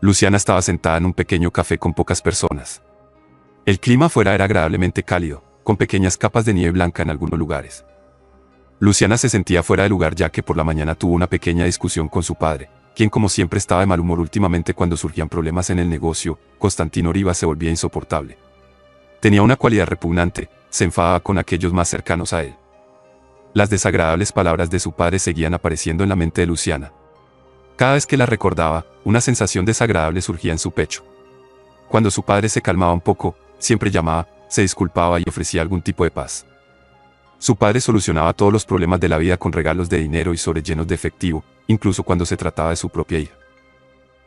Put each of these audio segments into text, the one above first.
Luciana estaba sentada en un pequeño café con pocas personas. El clima afuera era agradablemente cálido, con pequeñas capas de nieve blanca en algunos lugares. Luciana se sentía fuera de lugar ya que por la mañana tuvo una pequeña discusión con su padre, quien como siempre estaba de mal humor últimamente cuando surgían problemas en el negocio. Constantino Rivas se volvía insoportable. Tenía una cualidad repugnante, se enfadaba con aquellos más cercanos a él. Las desagradables palabras de su padre seguían apareciendo en la mente de Luciana. Cada vez que la recordaba, una sensación desagradable surgía en su pecho. Cuando su padre se calmaba un poco, siempre llamaba, se disculpaba y ofrecía algún tipo de paz. Su padre solucionaba todos los problemas de la vida con regalos de dinero y sobres llenos de efectivo, incluso cuando se trataba de su propia hija.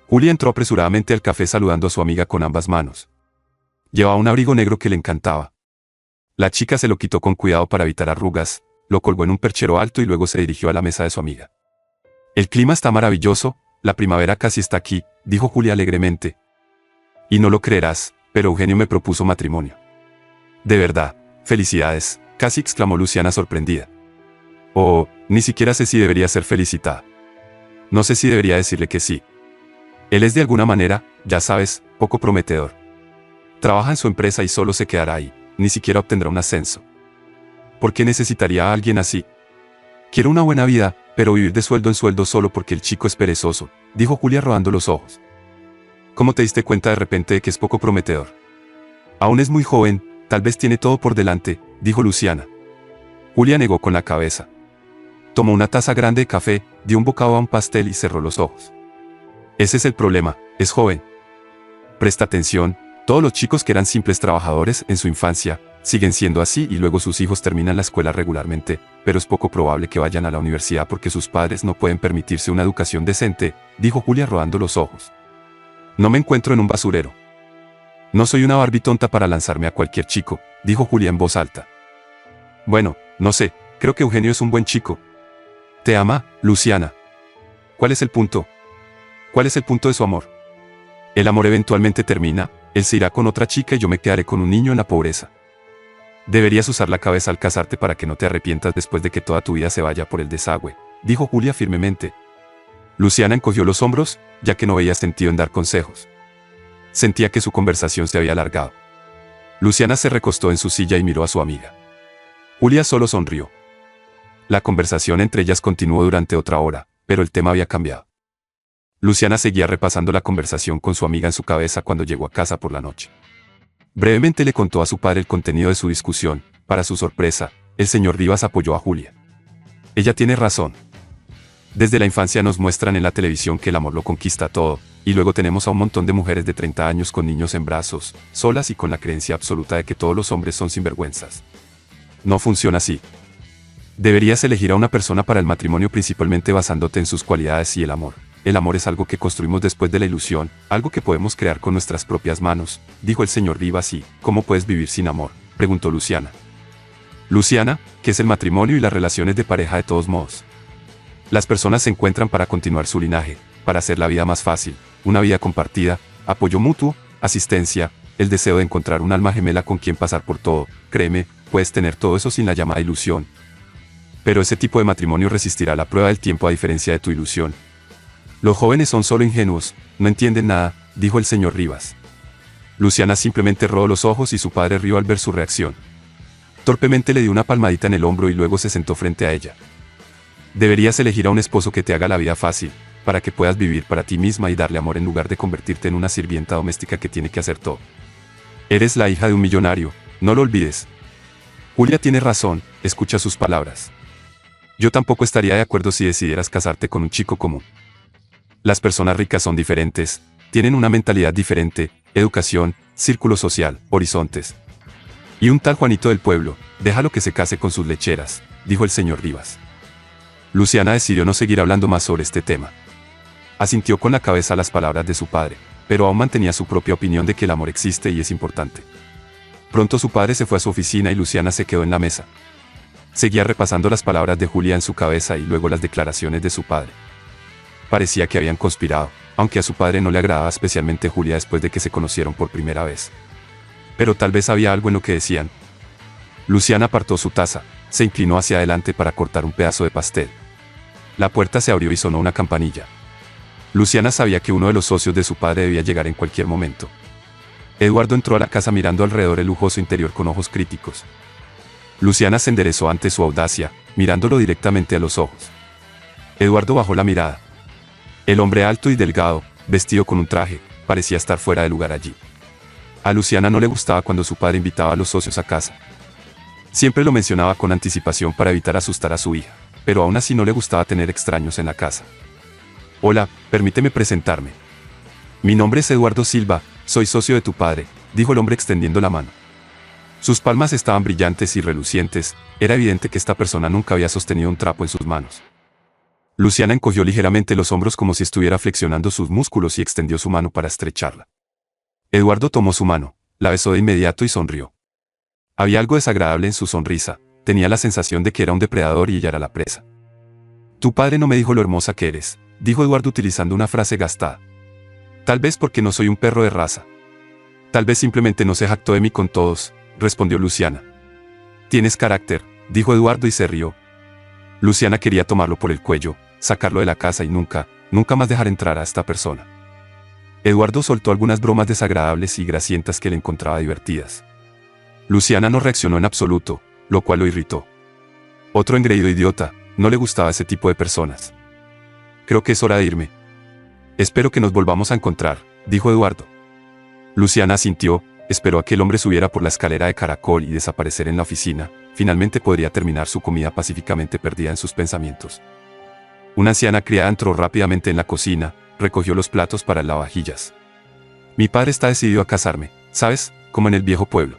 Julia entró apresuradamente al café saludando a su amiga con ambas manos. Llevaba un abrigo negro que le encantaba. La chica se lo quitó con cuidado para evitar arrugas, lo colgó en un perchero alto y luego se dirigió a la mesa de su amiga. El clima está maravilloso, la primavera casi está aquí, dijo Julia alegremente. Y no lo creerás, pero Eugenio me propuso matrimonio. De verdad, felicidades, casi exclamó Luciana sorprendida. Oh, ni siquiera sé si debería ser felicitada. No sé si debería decirle que sí. Él es de alguna manera, ya sabes, poco prometedor. Trabaja en su empresa y solo se quedará ahí, ni siquiera obtendrá un ascenso. ¿Por qué necesitaría a alguien así? Quiero una buena vida, pero vivir de sueldo en sueldo solo porque el chico es perezoso, dijo Julia rodando los ojos. ¿Cómo te diste cuenta de repente de que es poco prometedor? Aún es muy joven, tal vez tiene todo por delante, dijo Luciana. Julia negó con la cabeza. Tomó una taza grande de café, dio un bocado a un pastel y cerró los ojos. Ese es el problema, es joven. Presta atención, todos los chicos que eran simples trabajadores en su infancia, siguen siendo así y luego sus hijos terminan la escuela regularmente, pero es poco probable que vayan a la universidad porque sus padres no pueden permitirse una educación decente, dijo Julia rodando los ojos. No me encuentro en un basurero. No soy una Barbie tonta para lanzarme a cualquier chico, dijo Julia en voz alta. Bueno, no sé, creo que Eugenio es un buen chico. ¿Te ama, Luciana? ¿Cuál es el punto? ¿Cuál es el punto de su amor? El amor eventualmente termina, él se irá con otra chica y yo me quedaré con un niño en la pobreza. Deberías usar la cabeza al casarte para que no te arrepientas después de que toda tu vida se vaya por el desagüe, dijo Julia firmemente. Luciana encogió los hombros, ya que no veía sentido en dar consejos. Sentía que su conversación se había alargado. Luciana se recostó en su silla y miró a su amiga. Julia solo sonrió. La conversación entre ellas continuó durante otra hora, pero el tema había cambiado. Luciana seguía repasando la conversación con su amiga en su cabeza cuando llegó a casa por la noche. Brevemente le contó a su padre el contenido de su discusión. Para su sorpresa, el señor Rivas apoyó a Julia. Ella tiene razón. Desde la infancia nos muestran en la televisión que el amor lo conquista todo, y luego tenemos a un montón de mujeres de 30 años con niños en brazos, solas y con la creencia absoluta de que todos los hombres son sinvergüenzas. No funciona así. Deberías elegir a una persona para el matrimonio principalmente basándote en sus cualidades y el amor. El amor es algo que construimos después de la ilusión, algo que podemos crear con nuestras propias manos, dijo el señor Rivas. ¿Y cómo puedes vivir sin amor?, preguntó Luciana. Luciana, ¿qué es el matrimonio y las relaciones de pareja de todos modos? Las personas se encuentran para continuar su linaje, para hacer la vida más fácil, una vida compartida, apoyo mutuo, asistencia, el deseo de encontrar un alma gemela con quien pasar por todo. Créeme, puedes tener todo eso sin la llamada ilusión. Pero ese tipo de matrimonio resistirá la prueba del tiempo a diferencia de tu ilusión. Los jóvenes son solo ingenuos, no entienden nada, dijo el señor Rivas. Luciana simplemente rodó los ojos y su padre rió al ver su reacción. Torpemente le dio una palmadita en el hombro y luego se sentó frente a ella. Deberías elegir a un esposo que te haga la vida fácil, para que puedas vivir para ti misma y darle amor en lugar de convertirte en una sirvienta doméstica que tiene que hacer todo. Eres la hija de un millonario, no lo olvides. Julia tiene razón, escucha sus palabras. Yo tampoco estaría de acuerdo si decidieras casarte con un chico común. Las personas ricas son diferentes, tienen una mentalidad diferente, educación, círculo social, horizontes. Y un tal Juanito del pueblo, déjalo que se case con sus lecheras, dijo el señor Rivas. Luciana decidió no seguir hablando más sobre este tema. Asintió con la cabeza a las palabras de su padre, pero aún mantenía su propia opinión de que el amor existe y es importante. Pronto su padre se fue a su oficina y Luciana se quedó en la mesa. Seguía repasando las palabras de Julia en su cabeza y luego las declaraciones de su padre. Parecía que habían conspirado, aunque a su padre no le agradaba especialmente Julia después de que se conocieron por primera vez. Pero tal vez había algo en lo que decían. Luciana apartó su taza, se inclinó hacia adelante para cortar un pedazo de pastel. La puerta se abrió y sonó una campanilla. Luciana sabía que uno de los socios de su padre debía llegar en cualquier momento. Eduardo entró a la casa mirando alrededor el lujoso interior con ojos críticos. Luciana se enderezó ante su audacia, mirándolo directamente a los ojos. Eduardo bajó la mirada. El hombre alto y delgado, vestido con un traje, parecía estar fuera de lugar allí. A Luciana no le gustaba cuando su padre invitaba a los socios a casa. Siempre lo mencionaba con anticipación para evitar asustar a su hija, pero aún así no le gustaba tener extraños en la casa. Hola, permíteme presentarme. Mi nombre es Eduardo Silva, soy socio de tu padre, dijo el hombre extendiendo la mano. Sus palmas estaban brillantes y relucientes, era evidente que esta persona nunca había sostenido un trapo en sus manos. Luciana encogió ligeramente los hombros como si estuviera flexionando sus músculos y extendió su mano para estrecharla. Eduardo tomó su mano, la besó de inmediato y sonrió. Había algo desagradable en su sonrisa, tenía la sensación de que era un depredador y ella era la presa. Tu padre no me dijo lo hermosa que eres, dijo Eduardo utilizando una frase gastada. Tal vez porque no soy un perro de raza. Tal vez simplemente no se jactó de mí con todos, respondió Luciana. Tienes carácter, dijo Eduardo y se rió. Luciana quería tomarlo por el cuello, sacarlo de la casa y nunca más dejar entrar a esta persona. Eduardo soltó algunas bromas desagradables y grasientas que le encontraba divertidas. Luciana no reaccionó en absoluto, lo cual lo irritó. Otro engreído idiota, no le gustaba ese tipo de personas. Creo que es hora de irme. Espero que nos volvamos a encontrar, dijo Eduardo. Luciana asintió, esperó a que el hombre subiera por la escalera de caracol y desaparecer en la oficina, finalmente podría terminar su comida pacíficamente perdida en sus pensamientos. Una anciana criada entró rápidamente en la cocina, recogió los platos para el lavavajillas. Mi padre está decidido a casarme, ¿sabes? Como en el viejo pueblo.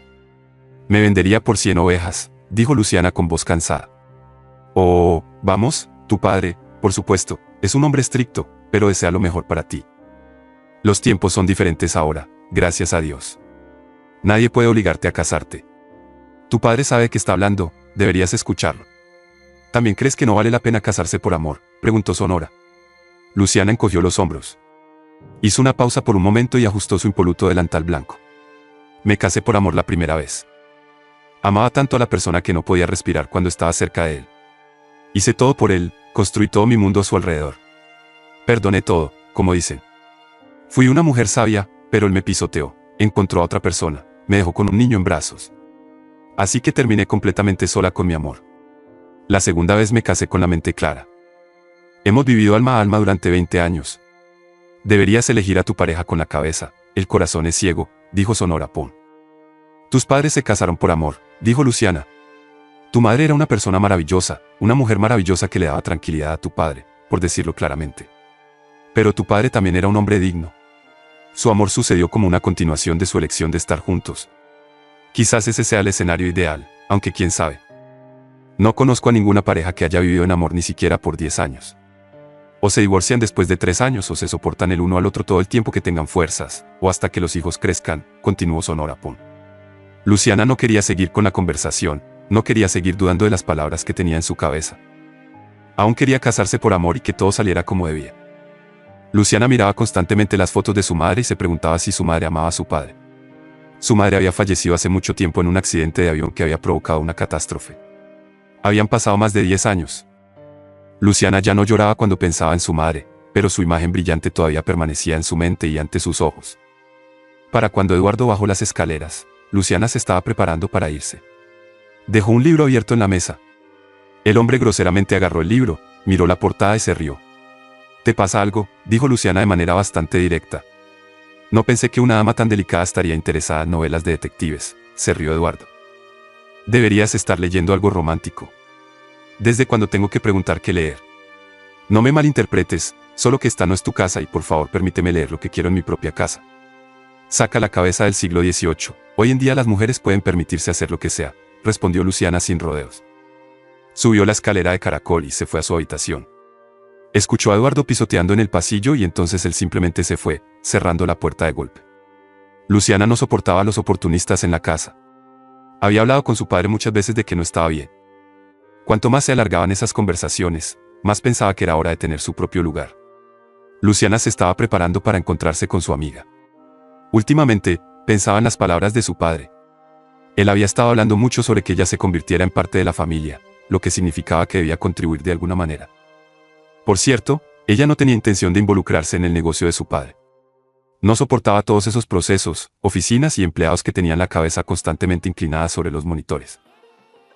Me vendería por 100 ovejas, dijo Luciana con voz cansada. Oh, vamos, tu padre, por supuesto, es un hombre estricto, pero desea lo mejor para ti. Los tiempos son diferentes ahora, gracias a Dios. Nadie puede obligarte a casarte. Tu padre sabe que está hablando, deberías escucharlo. ¿También crees que no vale la pena casarse por amor?, preguntó Sonora. Luciana encogió los hombros. Hizo una pausa por un momento y ajustó su impoluto delantal blanco. Me casé por amor la primera vez. Amaba tanto a la persona que no podía respirar cuando estaba cerca de él. Hice todo por él, construí todo mi mundo a su alrededor. Perdoné todo, como dicen. Fui una mujer sabia, pero él me pisoteó, encontró a otra persona, me dejó con un niño en brazos. Así que terminé completamente sola con mi amor. La segunda vez me casé con la mente clara. Hemos vivido alma a alma durante 20 años. Deberías elegir a tu pareja con la cabeza, el corazón es ciego, dijo Sonora Pon. Tus padres se casaron por amor, dijo Luciana. Tu madre era una persona maravillosa, una mujer maravillosa que le daba tranquilidad a tu padre, por decirlo claramente. Pero tu padre también era un hombre digno. Su amor sucedió como una continuación de su elección de estar juntos. Quizás ese sea el escenario ideal, aunque quién sabe. No conozco a ninguna pareja que haya vivido en amor ni siquiera por 10 años. O se divorcian después de 3 años o se soportan el uno al otro todo el tiempo que tengan fuerzas, o hasta que los hijos crezcan, continuó Sonora Pon. Luciana no quería seguir con la conversación, no quería seguir dudando de las palabras que tenía en su cabeza. Aún quería casarse por amor y que todo saliera como debía. Luciana miraba constantemente las fotos de su madre y se preguntaba si su madre amaba a su padre. Su madre había fallecido hace mucho tiempo en un accidente de avión que había provocado una catástrofe. Habían pasado más de 10 años. Luciana ya no lloraba cuando pensaba en su madre, pero su imagen brillante todavía permanecía en su mente y ante sus ojos. Para cuando Eduardo bajó las escaleras, Luciana se estaba preparando para irse. Dejó un libro abierto en la mesa. El hombre groseramente agarró el libro, miró la portada y se rió. ¿Te pasa algo?, dijo Luciana de manera bastante directa. No pensé que una dama tan delicada estaría interesada en novelas de detectives, se rió Eduardo. Deberías estar leyendo algo romántico. ¿Desde cuándo tengo que preguntar qué leer? No me malinterpretes, solo que esta no es tu casa y por favor permíteme leer lo que quiero en mi propia casa. Saca la cabeza del siglo XVIII, hoy en día las mujeres pueden permitirse hacer lo que sea, respondió Luciana sin rodeos. Subió la escalera de caracol y se fue a su habitación. Escuchó a Eduardo pisoteando en el pasillo y entonces él simplemente se fue, cerrando la puerta de golpe. Luciana no soportaba a los oportunistas en la casa. Había hablado con su padre muchas veces de que no estaba bien. Cuanto más se alargaban esas conversaciones, más pensaba que era hora de tener su propio lugar. Luciana se estaba preparando para encontrarse con su amiga. Últimamente, pensaba en las palabras de su padre. Él había estado hablando mucho sobre que ella se convirtiera en parte de la familia, lo que significaba que debía contribuir de alguna manera. Por cierto, Ella no tenía intención de involucrarse en el negocio de su padre. No soportaba todos esos procesos, oficinas y empleados que tenían la cabeza constantemente inclinada sobre los monitores.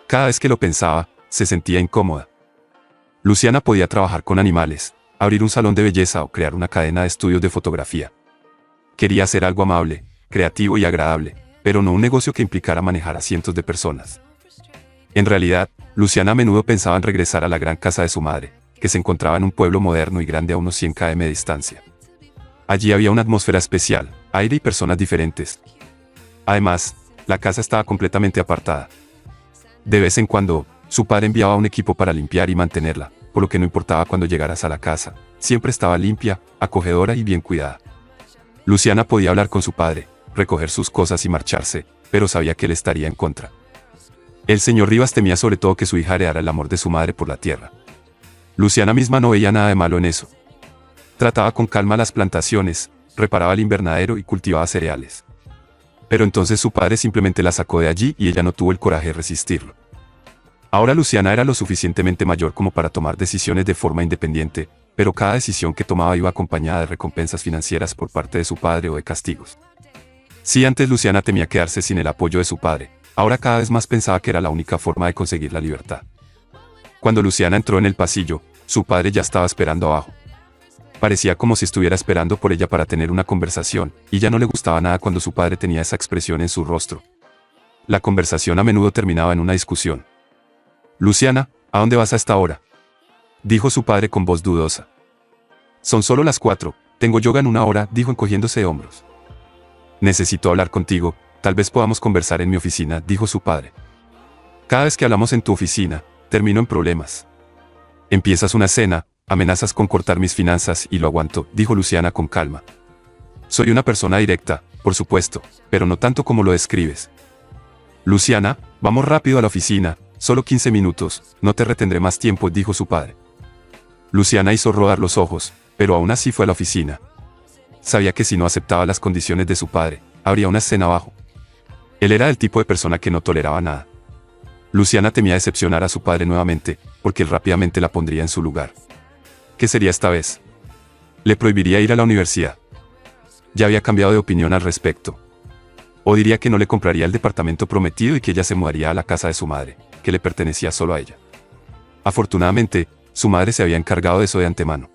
Cada vez que lo pensaba, se sentía incómoda. Luciana podía trabajar con animales, abrir un salón de belleza o crear una cadena de estudios de fotografía. Quería hacer algo amable, creativo y agradable, pero no un negocio que implicara manejar a cientos de personas. En realidad, Luciana a menudo pensaba en regresar a la gran casa de su madre, que se encontraba en un pueblo moderno y grande a unos 100 km de distancia. Allí había una atmósfera especial, aire y personas diferentes. Además, la casa estaba completamente apartada. De vez en cuando, su padre enviaba un equipo para limpiar y mantenerla, por lo que no importaba cuando llegaras a la casa, siempre estaba limpia, acogedora y bien cuidada. Luciana podía hablar con su padre, recoger sus cosas y marcharse, pero sabía que él estaría en contra. El señor Rivas temía sobre todo que su hija heredara el amor de su madre por la tierra. Luciana misma no veía nada de malo en eso. Trataba con calma las plantaciones, reparaba el invernadero y cultivaba cereales. Pero entonces su padre simplemente la sacó de allí y ella no tuvo el coraje de resistirlo. Ahora Luciana era lo suficientemente mayor como para tomar decisiones de forma independiente, pero cada decisión que tomaba iba acompañada de recompensas financieras por parte de su padre o de castigos. Si antes Luciana temía quedarse sin el apoyo de su padre, ahora cada vez más pensaba que era la única forma de conseguir la libertad. Cuando Luciana entró en el pasillo, su padre ya estaba esperando abajo. Parecía como si estuviera esperando por ella para tener una conversación, y ya no le gustaba nada cuando su padre tenía esa expresión en su rostro. La conversación a menudo terminaba en una discusión. «Luciana, ¿a dónde vas a esta hora?», dijo su padre con voz dudosa. «Son solo las 4, tengo yoga en 1 hora», dijo encogiéndose de hombros. «Necesito hablar contigo, tal vez podamos conversar en mi oficina», dijo su padre. «Cada vez que hablamos en tu oficina, termino en problemas. Empiezas una cena, amenazas con cortar mis finanzas y lo aguanto», dijo Luciana con calma. «Soy una persona directa, por supuesto, pero no tanto como lo describes». «Luciana, vamos rápido a la oficina, solo 15 minutos, no te retendré más tiempo», dijo su padre. Luciana hizo rodar los ojos, pero aún así fue a la oficina. Sabía que si no aceptaba las condiciones de su padre, habría una escena abajo. Él era el tipo de persona que no toleraba nada. Luciana temía decepcionar a su padre nuevamente, porque él rápidamente la pondría en su lugar. ¿Qué sería esta vez? Le prohibiría ir a la universidad. Ya había cambiado de opinión al respecto. O diría que no le compraría el departamento prometido y que ella se mudaría a la casa de su madre, que le pertenecía solo a ella. Afortunadamente, su madre se había encargado de eso de antemano.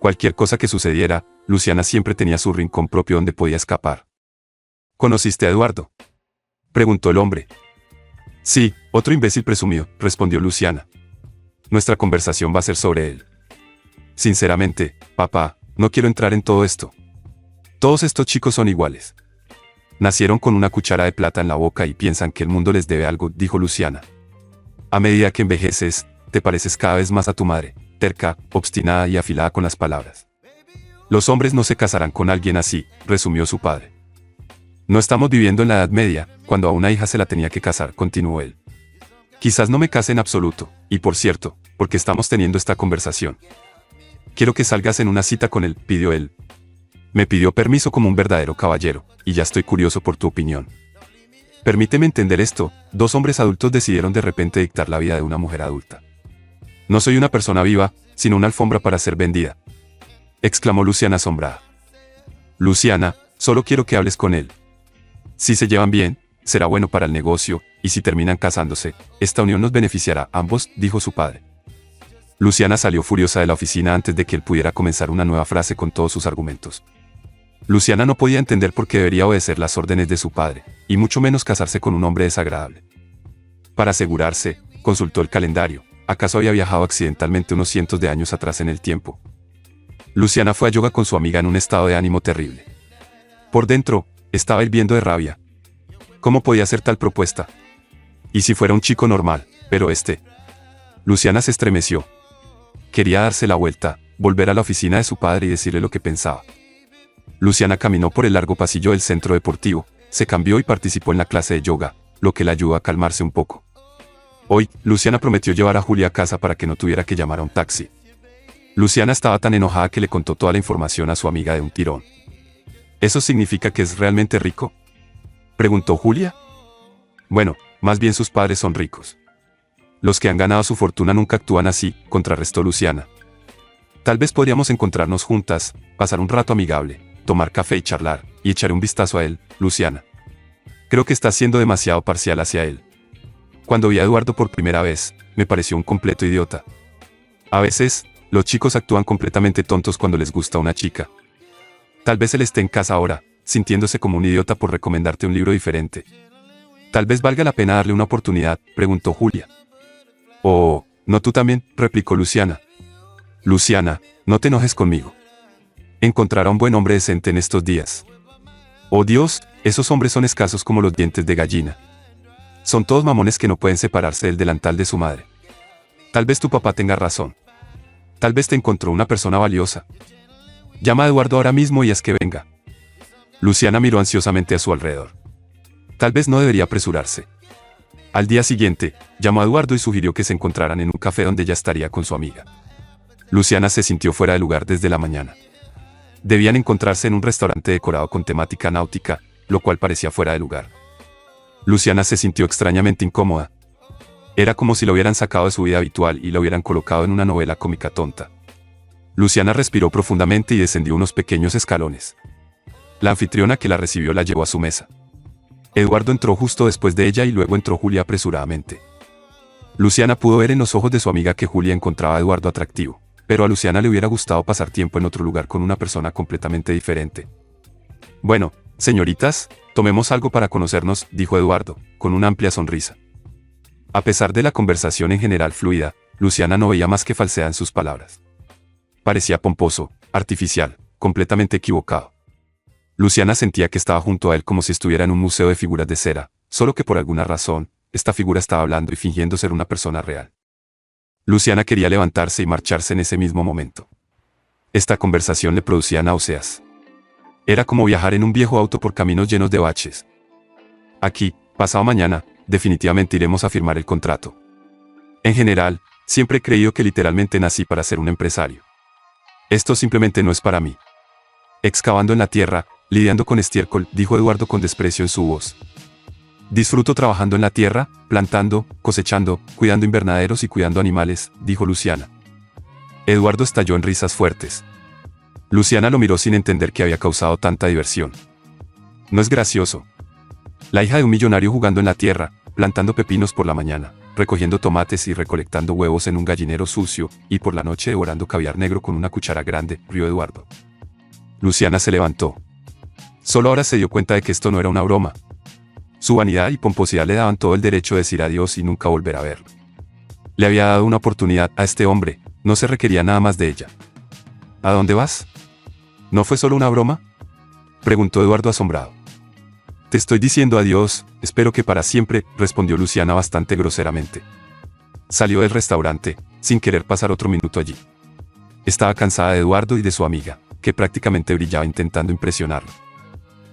Cualquier cosa que sucediera, Luciana siempre tenía su rincón propio donde podía escapar. ¿Conociste a Eduardo?, preguntó el hombre. Sí, otro imbécil presumido, respondió Luciana. Nuestra conversación va a ser sobre él. Sinceramente, papá, no quiero entrar en todo esto. Todos estos chicos son iguales. Nacieron con una cuchara de plata en la boca y piensan que el mundo les debe algo, dijo Luciana. A medida que envejeces, te pareces cada vez más a tu madre, terca, obstinada y afilada con las palabras. Los hombres no se casarán con alguien así, resumió su padre. No estamos viviendo en la Edad Media, cuando a una hija se la tenía que casar, continuó él. Quizás no me case en absoluto, y por cierto, porque estamos teniendo esta conversación. Quiero que salgas en una cita con él, pidió él. Me pidió permiso como un verdadero caballero, y ya estoy curioso por tu opinión. Permíteme entender esto, 2 hombres adultos decidieron de repente dictar la vida de una mujer adulta. No soy una persona viva, sino una alfombra para ser vendida, exclamó Luciana asombrada. Luciana, solo quiero que hables con él. Si se llevan bien, será bueno para el negocio, y si terminan casándose, esta unión nos beneficiará a ambos, dijo su padre. Luciana salió furiosa de la oficina antes de que él pudiera comenzar una nueva frase con todos sus argumentos. Luciana no podía entender por qué debería obedecer las órdenes de su padre, y mucho menos casarse con un hombre desagradable. Para asegurarse, consultó el calendario, acaso había viajado accidentalmente unos cientos de años atrás en el tiempo. Luciana fue a yoga con su amiga en un estado de ánimo terrible. Por dentro, estaba hirviendo de rabia. ¿Cómo podía hacer tal propuesta? ¿Y si fuera un chico normal, pero Luciana se estremeció. Quería darse la vuelta, volver a la oficina de su padre y decirle lo que pensaba. Luciana caminó por el largo pasillo del centro deportivo, se cambió y participó en la clase de yoga, lo que la ayudó a calmarse un poco. Hoy, Luciana prometió llevar a Julia a casa para que no tuviera que llamar a un taxi. Luciana estaba tan enojada que le contó toda la información a su amiga de un tirón. ¿Eso significa que es realmente rico?, preguntó Julia. Bueno, más bien sus padres son ricos. Los que han ganado su fortuna nunca actúan así, contrarrestó Luciana. Tal vez podríamos encontrarnos juntas, pasar un rato amigable, tomar café y charlar, y echaré un vistazo a él, Luciana. Creo que estás siendo demasiado parcial hacia él. Cuando vi a Eduardo por primera vez, me pareció un completo idiota. A veces, los chicos actúan completamente tontos cuando les gusta una chica. Tal vez él esté en casa ahora, sintiéndose como un idiota por recomendarte un libro diferente. Tal vez valga la pena darle una oportunidad, preguntó Julia. Oh, no tú también, replicó Luciana. Luciana, no te enojes conmigo. Encontrará un buen hombre decente en estos días. Oh Dios, esos hombres son escasos como los dientes de gallina. Son todos mamones que no pueden separarse del delantal de su madre. Tal vez tu papá tenga razón. Tal vez te encontró una persona valiosa. Llama a Eduardo ahora mismo y haz que venga. Luciana miró ansiosamente a su alrededor. Tal vez no debería apresurarse. Al día siguiente, llamó a Eduardo y sugirió que se encontraran en un café donde ella estaría con su amiga. Luciana se sintió fuera de lugar desde la mañana. Debían encontrarse en un restaurante decorado con temática náutica, lo cual parecía fuera de lugar. Luciana se sintió extrañamente incómoda. Era como si lo hubieran sacado de su vida habitual y lo hubieran colocado en una novela cómica tonta. Luciana respiró profundamente y descendió unos pequeños escalones. La anfitriona que la recibió la llevó a su mesa. Eduardo entró justo después de ella y luego entró Julia apresuradamente. Luciana pudo ver en los ojos de su amiga que Julia encontraba a Eduardo atractivo, pero a Luciana le hubiera gustado pasar tiempo en otro lugar con una persona completamente diferente. Bueno, señoritas, tomemos algo para conocernos, dijo Eduardo, con una amplia sonrisa. A pesar de la conversación en general fluida, Luciana no veía más que falsedad en sus palabras. Parecía pomposo, artificial, completamente equivocado. Luciana sentía que estaba junto a él como si estuviera en un museo de figuras de cera, solo que por alguna razón, esta figura estaba hablando y fingiendo ser una persona real. Luciana quería levantarse y marcharse en ese mismo momento. Esta conversación le producía náuseas. Era como viajar en un viejo auto por caminos llenos de baches. Aquí, pasado mañana, definitivamente iremos a firmar el contrato. En general, siempre he creído que literalmente nací para ser un empresario. Esto simplemente no es para mí. Excavando en la tierra, lidiando con estiércol, dijo Eduardo con desprecio en su voz. Disfruto trabajando en la tierra, plantando, cosechando, cuidando invernaderos y cuidando animales, dijo Luciana. Eduardo estalló en risas fuertes. Luciana lo miró sin entender qué había causado tanta diversión. No es gracioso. La hija de un millonario jugando en la tierra, plantando pepinos por la mañana, recogiendo tomates y recolectando huevos en un gallinero sucio, y por la noche devorando caviar negro con una cuchara grande, rió Eduardo. Luciana se levantó. Solo ahora se dio cuenta de que esto no era una broma. Su vanidad y pomposidad le daban todo el derecho de decir adiós y nunca volver a verlo. Le había dado una oportunidad a este hombre, no se requería nada más de ella. ¿A dónde vas? ¿No fue solo una broma? Preguntó Eduardo asombrado. Te estoy diciendo adiós, espero que para siempre, respondió Luciana bastante groseramente. Salió del restaurante, sin querer pasar otro minuto allí. Estaba cansada de Eduardo y de su amiga, que prácticamente brillaba intentando impresionarlo.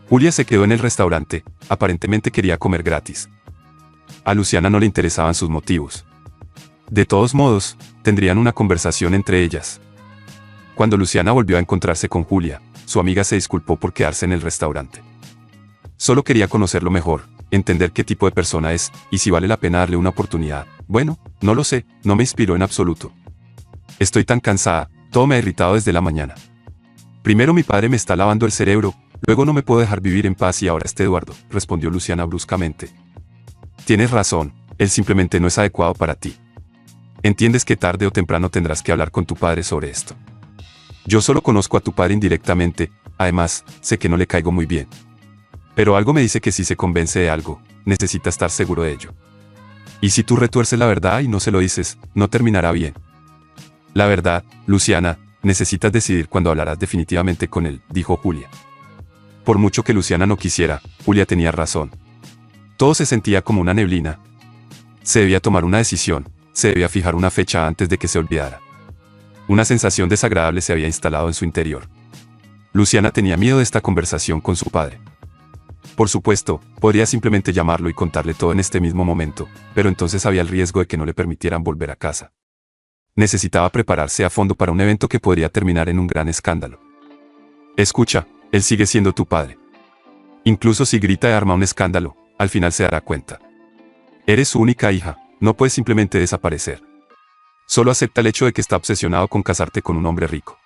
Julia se quedó en el restaurante, aparentemente quería comer gratis. A Luciana no le interesaban sus motivos. De todos modos, tendrían una conversación entre ellas. Cuando Luciana volvió a encontrarse con Julia, su amiga se disculpó por quedarse en el restaurante. Solo quería conocerlo mejor, entender qué tipo de persona es, y si vale la pena darle una oportunidad. Bueno, no lo sé, no me inspiró en absoluto. Estoy tan cansada, todo me ha irritado desde la mañana. Primero mi padre me está lavando el cerebro, luego no me puedo dejar vivir en paz y ahora este Eduardo, respondió Luciana bruscamente. Tienes razón, él simplemente no es adecuado para ti. Entiendes que tarde o temprano tendrás que hablar con tu padre sobre esto. Yo solo conozco a tu padre indirectamente, además, sé que no le caigo muy bien. Pero algo me dice que si se convence de algo, necesita estar seguro de ello. Y si tú retuerces la verdad y no se lo dices, no terminará bien. La verdad, Luciana, necesitas decidir cuándo hablarás definitivamente con él, dijo Julia. Por mucho que Luciana no quisiera, Julia tenía razón. Todo se sentía como una neblina. Se debía tomar una decisión, se debía fijar una fecha antes de que se olvidara. Una sensación desagradable se había instalado en su interior. Luciana tenía miedo de esta conversación con su padre. Por supuesto, podría simplemente llamarlo y contarle todo en este mismo momento, pero entonces había el riesgo de que no le permitieran volver a casa. Necesitaba prepararse a fondo para un evento que podría terminar en un gran escándalo. Escucha, él sigue siendo tu padre. Incluso si grita y arma un escándalo, al final se dará cuenta. Eres su única hija, no puedes simplemente desaparecer. Solo acepta el hecho de que está obsesionado con casarte con un hombre rico.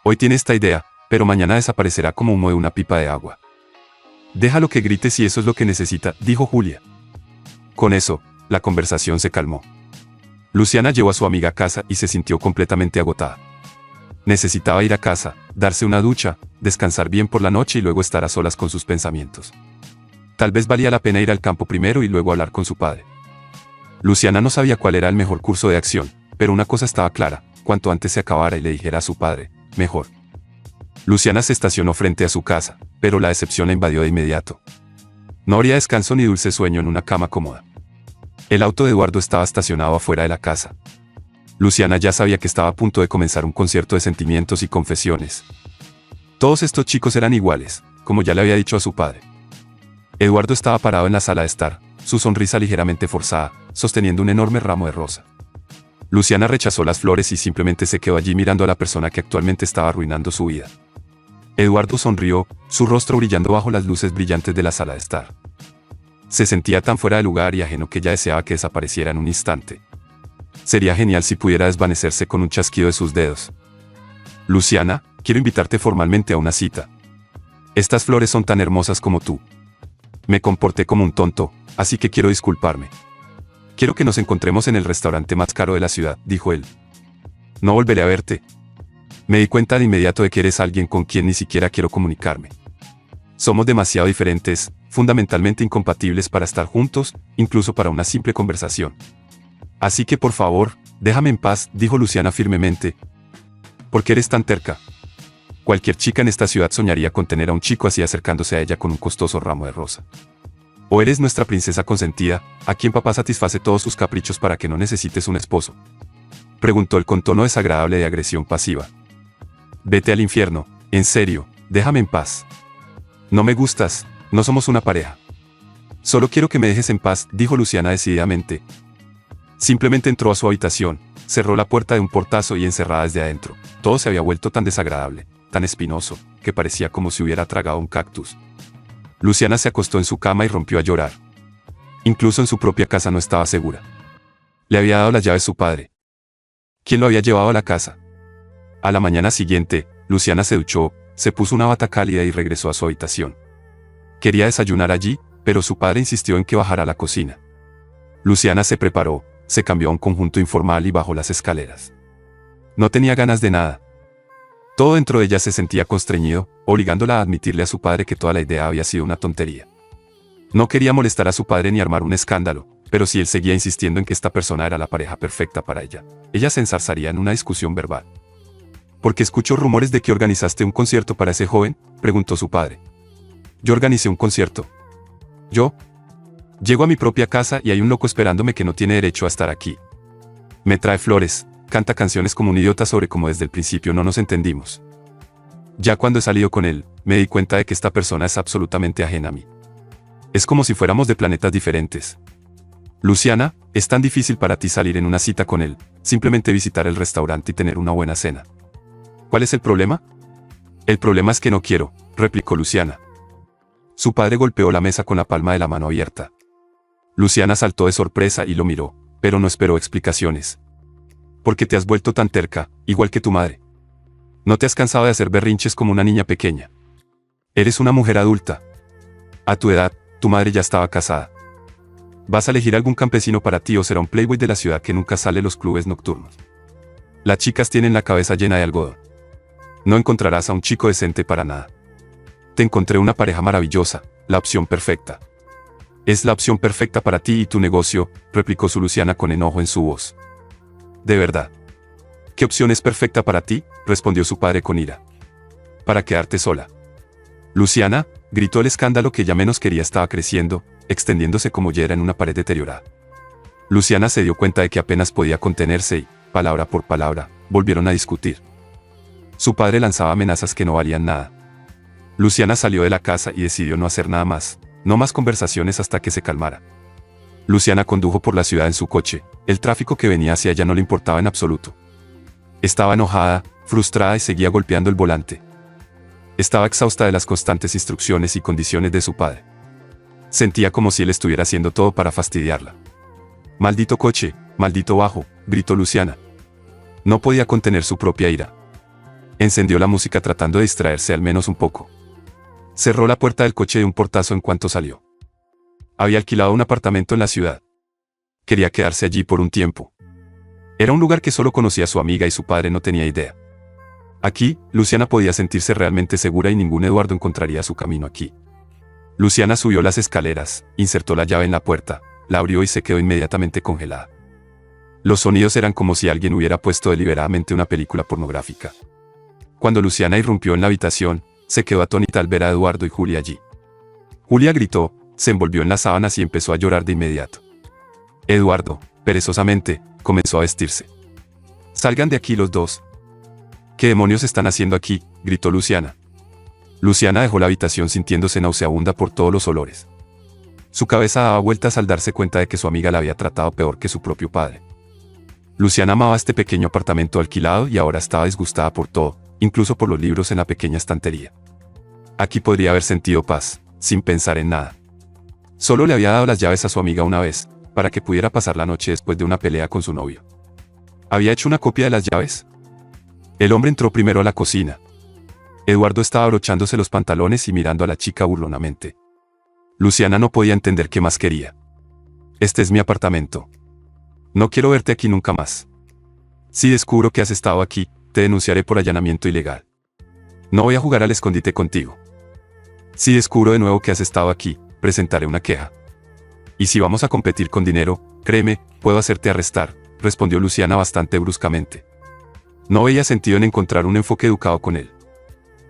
Hoy tiene esta idea, pero mañana desaparecerá como humo de una pipa de agua. Déjalo que grite si eso es lo que necesita, dijo Julia. Con eso, la conversación se calmó. Luciana llevó a su amiga a casa y se sintió completamente agotada. Necesitaba ir a casa, darse una ducha, descansar bien por la noche y luego estar a solas con sus pensamientos. Tal vez valía la pena ir al campo primero y luego hablar con su padre. Luciana no sabía cuál era el mejor curso de acción, pero una cosa estaba clara: cuanto antes se acabara y le dijera a su padre, mejor. Luciana se estacionó frente a su casa, pero la decepción la invadió de inmediato. No habría descanso ni dulce sueño en una cama cómoda. El auto de Eduardo estaba estacionado afuera de la casa. Luciana ya sabía que estaba a punto de comenzar un concierto de sentimientos y confesiones. Todos estos chicos eran iguales, como ya le había dicho a su padre. Eduardo estaba parado en la sala de estar, su sonrisa ligeramente forzada, sosteniendo un enorme ramo de rosa. Luciana rechazó las flores y simplemente se quedó allí mirando a la persona que actualmente estaba arruinando su vida. Eduardo sonrió, su rostro brillando bajo las luces brillantes de la sala de estar. Se sentía tan fuera de lugar y ajeno que ya deseaba que desapareciera en un instante. Sería genial si pudiera desvanecerse con un chasquido de sus dedos. Luciana, quiero invitarte formalmente a una cita. Estas flores son tan hermosas como tú. Me comporté como un tonto, así que quiero disculparme. Quiero que nos encontremos en el restaurante más caro de la ciudad, dijo él. No volveré a verte. Me di cuenta de inmediato de que eres alguien con quien ni siquiera quiero comunicarme. Somos demasiado diferentes, fundamentalmente incompatibles para estar juntos, incluso para una simple conversación. Así que por favor, déjame en paz, dijo Luciana firmemente. ¿Por qué eres tan terca? Cualquier chica en esta ciudad soñaría con tener a un chico así acercándose a ella con un costoso ramo de rosa. ¿O eres nuestra princesa consentida, a quien papá satisface todos sus caprichos para que no necesites un esposo? Preguntó él con tono desagradable de agresión pasiva. Vete al infierno, en serio, déjame en paz. No me gustas, no somos una pareja. Solo quiero que me dejes en paz, dijo Luciana decididamente. Simplemente entró a su habitación, cerró la puerta de un portazo y encerrada desde adentro. Todo se había vuelto tan desagradable, tan espinoso, que parecía como si hubiera tragado un cactus. Luciana se acostó en su cama y rompió a llorar. Incluso en su propia casa no estaba segura. Le había dado las llaves su padre. ¿Quién lo había llevado a la casa? A la mañana siguiente, Luciana se duchó, se puso una bata cálida y regresó a su habitación. Quería desayunar allí, pero su padre insistió en que bajara a la cocina. Luciana se preparó, se cambió a un conjunto informal y bajó las escaleras. No tenía ganas de nada. Todo dentro de ella se sentía constreñido, obligándola a admitirle a su padre que toda la idea había sido una tontería. No quería molestar a su padre ni armar un escándalo, pero si él seguía insistiendo en que esta persona era la pareja perfecta para ella se ensarzaría en una discusión verbal. ¿Por qué escucho rumores de que organizaste un concierto para ese joven?, preguntó su padre. Yo organicé un concierto. ¿Yo? Llego a mi propia casa y hay un loco esperándome que no tiene derecho a estar aquí. Me trae flores, canta canciones como un idiota sobre cómo desde el principio no nos entendimos. Ya cuando he salido con él, me di cuenta de que esta persona es absolutamente ajena a mí. Es como si fuéramos de planetas diferentes. Luciana, es tan difícil para ti salir en una cita con él, simplemente visitar el restaurante y tener una buena cena. ¿Cuál es el problema? El problema es que no quiero, replicó Luciana. Su padre golpeó la mesa con la palma de la mano abierta. Luciana saltó de sorpresa y lo miró, pero no esperó explicaciones. ¿Por qué te has vuelto tan terca, igual que tu madre? ¿No te has cansado de hacer berrinches como una niña pequeña? Eres una mujer adulta. A tu edad, tu madre ya estaba casada. ¿Vas a elegir algún campesino para ti o será un playboy de la ciudad que nunca sale a los clubes nocturnos? Las chicas tienen la cabeza llena de algodón. No encontrarás a un chico decente para nada. Te encontré una pareja maravillosa, la opción perfecta. Es la opción perfecta para ti y tu negocio, replicó su Luciana con enojo en su voz. ¿De verdad? ¿Qué opción es perfecta para ti?, respondió su padre con ira. Para quedarte sola. Luciana, gritó. El escándalo que ya menos quería estaba creciendo, extendiéndose como hiera en una pared deteriorada. Luciana se dio cuenta de que apenas podía contenerse y, palabra por palabra, volvieron a discutir. Su padre lanzaba amenazas que no valían nada. Luciana salió de la casa y decidió no hacer nada más, no más conversaciones hasta que se calmara. Luciana condujo por la ciudad en su coche, el tráfico que venía hacia ella no le importaba en absoluto. Estaba enojada, frustrada y seguía golpeando el volante. Estaba exhausta de las constantes instrucciones y condiciones de su padre. Sentía como si él estuviera haciendo todo para fastidiarla. Maldito coche, maldito bajo, gritó Luciana. No podía contener su propia ira. Encendió la música tratando de distraerse al menos un poco. Cerró la puerta del coche de un portazo en cuanto salió. Había alquilado un apartamento en la ciudad. Quería quedarse allí por un tiempo. Era un lugar que solo conocía su amiga y su padre no tenía idea. Aquí, Luciana podía sentirse realmente segura y ningún Eduardo encontraría su camino aquí. Luciana subió las escaleras, insertó la llave en la puerta, la abrió y se quedó inmediatamente congelada. Los sonidos eran como si alguien hubiera puesto deliberadamente una película pornográfica. Cuando Luciana irrumpió en la habitación, se quedó atónita al ver a Eduardo y Julia allí. Julia gritó, se envolvió en las sábanas y empezó a llorar de inmediato. Eduardo, perezosamente, comenzó a vestirse. Salgan de aquí los dos. ¿Qué demonios están haciendo aquí?, gritó Luciana. Luciana dejó la habitación sintiéndose nauseabunda por todos los olores. Su cabeza daba vueltas al darse cuenta de que su amiga la había tratado peor que su propio padre. Luciana amaba este pequeño apartamento alquilado y ahora estaba disgustada por todo, incluso por los libros en la pequeña estantería. Aquí podría haber sentido paz, sin pensar en nada. Solo le había dado las llaves a su amiga una vez, para que pudiera pasar la noche después de una pelea con su novio. ¿Había hecho una copia de las llaves? El hombre entró primero a la cocina. Eduardo estaba abrochándose los pantalones y mirando a la chica burlonamente. Luciana no podía entender qué más quería. Este es mi apartamento. No quiero verte aquí nunca más. Si descubro que has estado aquí, te denunciaré por allanamiento ilegal. No voy a jugar al escondite contigo. Si descubro de nuevo que has estado aquí, presentaré una queja. Y si vamos a competir con dinero, créeme, puedo hacerte arrestar, respondió Luciana bastante bruscamente. No veía sentido en encontrar un enfoque educado con él.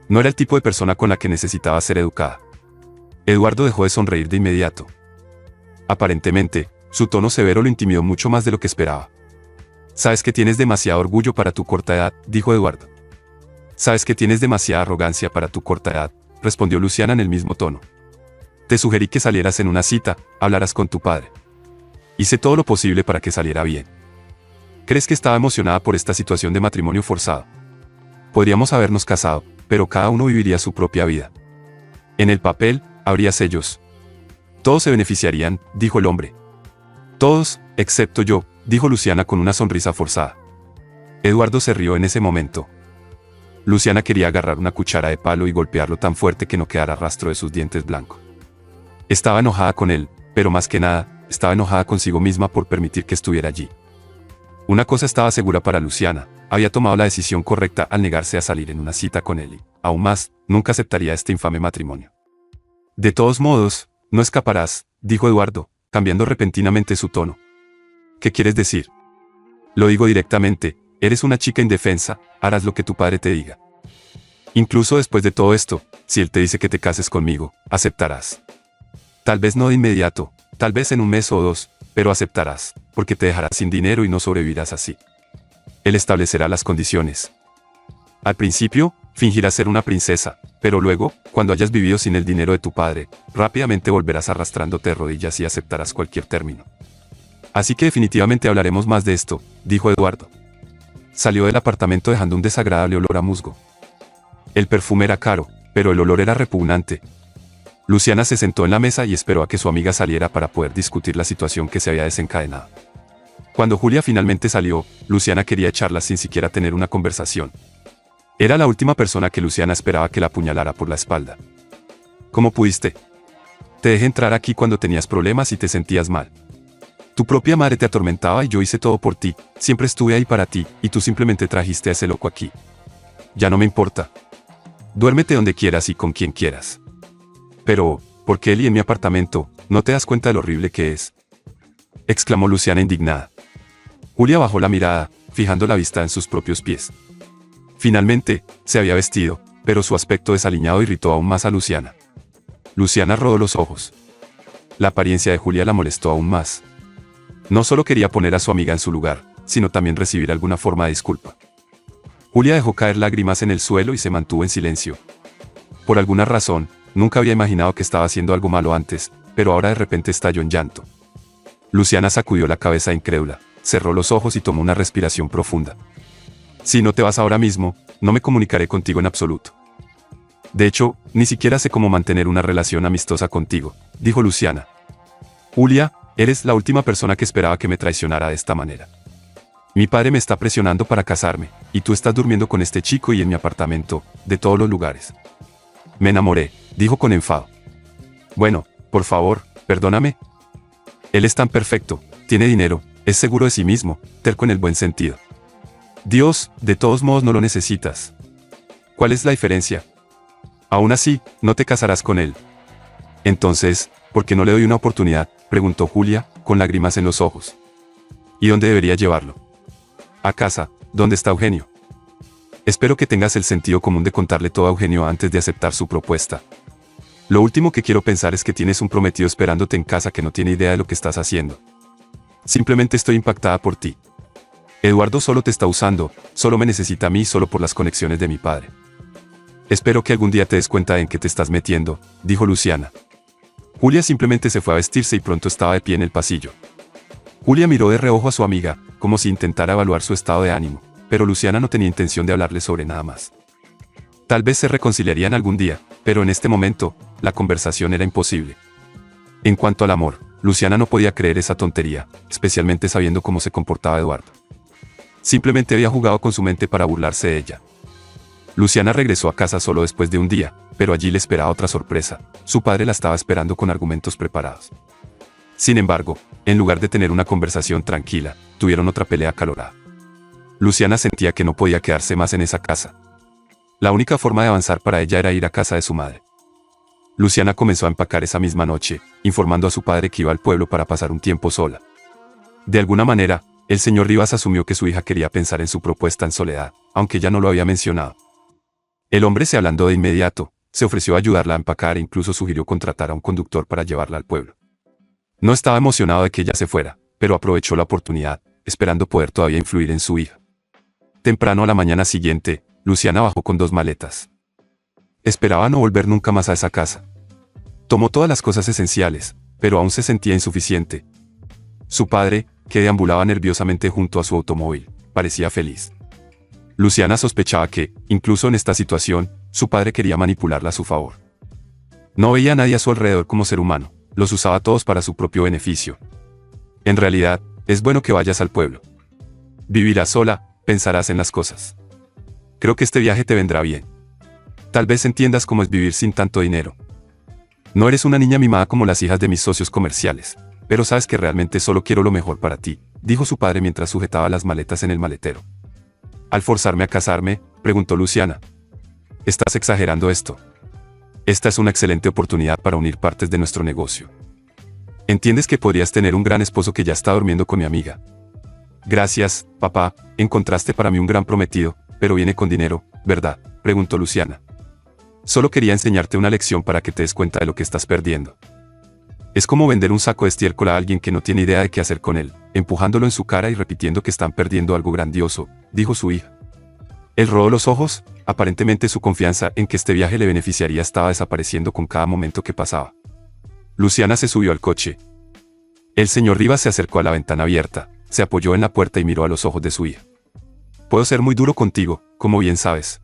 No era el tipo de persona con la que necesitaba ser educada. Eduardo dejó de sonreír de inmediato. Aparentemente, su tono severo lo intimidó mucho más de lo que esperaba. Sabes que tienes demasiado orgullo para tu corta edad, dijo Eduardo. Sabes que tienes demasiada arrogancia para tu corta edad, respondió Luciana en el mismo tono. Te sugerí que salieras en una cita, hablaras con tu padre. Hice todo lo posible para que saliera bien. ¿Crees que estaba emocionada por esta situación de matrimonio forzado? Podríamos habernos casado, pero cada uno viviría su propia vida. En el papel, habría sellos. Todos se beneficiarían, dijo el hombre. Todos, excepto yo, dijo Luciana con una sonrisa forzada. Eduardo se rió en ese momento. Luciana quería agarrar una cuchara de palo y golpearlo tan fuerte que no quedara rastro de sus dientes blancos. Estaba enojada con él, pero más que nada, estaba enojada consigo misma por permitir que estuviera allí. Una cosa estaba segura para Luciana, había tomado la decisión correcta al negarse a salir en una cita con él y, aún más, nunca aceptaría este infame matrimonio. De todos modos, no escaparás, dijo Eduardo, cambiando repentinamente su tono. ¿Qué quieres decir? Lo digo directamente, eres una chica indefensa, harás lo que tu padre te diga. Incluso después de todo esto, si él te dice que te cases conmigo, aceptarás. Tal vez no de inmediato, tal vez en un mes o dos, pero aceptarás, porque te dejarás sin dinero y no sobrevivirás así. Él establecerá las condiciones. Al principio, fingirás ser una princesa, pero luego, cuando hayas vivido sin el dinero de tu padre, rápidamente volverás arrastrándote de rodillas y aceptarás cualquier término. Así que definitivamente hablaremos más de esto, dijo Eduardo. Salió del apartamento dejando un desagradable olor a musgo. El perfume era caro, pero el olor era repugnante. Luciana se sentó en la mesa y esperó a que su amiga saliera para poder discutir la situación que se había desencadenado. Cuando Julia finalmente salió, Luciana quería echarla sin siquiera tener una conversación. Era la última persona que Luciana esperaba que la apuñalara por la espalda. ¿Cómo pudiste? Te dejé entrar aquí cuando tenías problemas y te sentías mal. Tu propia madre te atormentaba y yo hice todo por ti, siempre estuve ahí para ti, y tú simplemente trajiste a ese loco aquí. Ya no me importa. Duérmete donde quieras y con quien quieras. Pero, ¿por qué él y en mi apartamento, no te das cuenta de lo horrible que es? Exclamó Luciana indignada. Julia bajó la mirada, fijando la vista en sus propios pies. Finalmente, se había vestido, pero su aspecto desaliñado irritó aún más a Luciana. Luciana rodó los ojos. La apariencia de Julia la molestó aún más. No solo quería poner a su amiga en su lugar, sino también recibir alguna forma de disculpa. Julia dejó caer lágrimas en el suelo y se mantuvo en silencio. Por alguna razón, nunca había imaginado que estaba haciendo algo malo antes, pero ahora de repente estalló en llanto. Luciana sacudió la cabeza incrédula, cerró los ojos y tomó una respiración profunda. Si no te vas ahora mismo, no me comunicaré contigo en absoluto. De hecho, ni siquiera sé cómo mantener una relación amistosa contigo, dijo Luciana. Julia, Eres la última persona que esperaba que me traicionara de esta manera. Mi padre me está presionando para casarme, y tú estás durmiendo con este chico y en mi apartamento, de todos los lugares. Me enamoré, dijo con enfado. Bueno, por favor, perdóname. Él es tan perfecto, tiene dinero, es seguro de sí mismo, terco en el buen sentido. Dios, de todos modos no lo necesitas. ¿Cuál es la diferencia? Aún así, no te casarás con él. Entonces, ¿por qué no le doy una oportunidad?, preguntó Julia, con lágrimas en los ojos. ¿Y dónde debería llevarlo? A casa, ¿dónde está Eugenio? Espero que tengas el sentido común de contarle todo a Eugenio antes de aceptar su propuesta. Lo último que quiero pensar es que tienes un prometido esperándote en casa que no tiene idea de lo que estás haciendo. Simplemente estoy impactada por ti. Eduardo solo te está usando, solo me necesita a mí solo por las conexiones de mi padre. Espero que algún día te des cuenta en qué te estás metiendo, dijo Luciana. Julia simplemente se fue a vestirse y pronto estaba de pie en el pasillo. Julia miró de reojo a su amiga, como si intentara evaluar su estado de ánimo, pero Luciana no tenía intención de hablarle sobre nada más. Tal vez se reconciliarían algún día, pero en este momento, la conversación era imposible. En cuanto al amor, Luciana no podía creer esa tontería, especialmente sabiendo cómo se comportaba Eduardo. Simplemente había jugado con su mente para burlarse de ella. Luciana regresó a casa solo después de un día, pero allí le esperaba otra sorpresa. Su padre la estaba esperando con argumentos preparados. Sin embargo, en lugar de tener una conversación tranquila, tuvieron otra pelea acalorada. Luciana sentía que no podía quedarse más en esa casa. La única forma de avanzar para ella era ir a casa de su madre. Luciana comenzó a empacar esa misma noche, informando a su padre que iba al pueblo para pasar un tiempo sola. De alguna manera, el señor Rivas asumió que su hija quería pensar en su propuesta en soledad, aunque ya no lo había mencionado. El hombre se ablandó de inmediato, se ofreció a ayudarla a empacar e incluso sugirió contratar a un conductor para llevarla al pueblo. No estaba emocionado de que ella se fuera, pero aprovechó la oportunidad, esperando poder todavía influir en su hija. Temprano a la mañana siguiente, Luciana bajó con 2 maletas. Esperaba no volver nunca más a esa casa. Tomó todas las cosas esenciales, pero aún se sentía insuficiente. Su padre, que deambulaba nerviosamente junto a su automóvil, parecía feliz. Luciana sospechaba que, incluso en esta situación, su padre quería manipularla a su favor. No veía a nadie a su alrededor como ser humano, los usaba a todos para su propio beneficio. En realidad, es bueno que vayas al pueblo. Vivirás sola, pensarás en las cosas. Creo que este viaje te vendrá bien. Tal vez entiendas cómo es vivir sin tanto dinero. No eres una niña mimada como las hijas de mis socios comerciales, pero sabes que realmente solo quiero lo mejor para ti, dijo su padre mientras sujetaba las maletas en el maletero. ¿Al forzarme a casarme?, preguntó Luciana. Estás exagerando esto. Esta es una excelente oportunidad para unir partes de nuestro negocio. ¿Entiendes que podrías tener un gran esposo que ya está durmiendo con mi amiga? Gracias, papá, encontraste para mí un gran prometido, pero viene con dinero, ¿verdad?, preguntó Luciana. Solo quería enseñarte una lección para que te des cuenta de lo que estás perdiendo. Es como vender un saco de estiércol a alguien que no tiene idea de qué hacer con él, empujándolo en su cara y repitiendo que están perdiendo algo grandioso, dijo su hija. Él rodó los ojos, aparentemente su confianza en que este viaje le beneficiaría estaba desapareciendo con cada momento que pasaba. Luciana se subió al coche. El señor Rivas se acercó a la ventana abierta, se apoyó en la puerta y miró a los ojos de su hija. Puedo ser muy duro contigo, como bien sabes.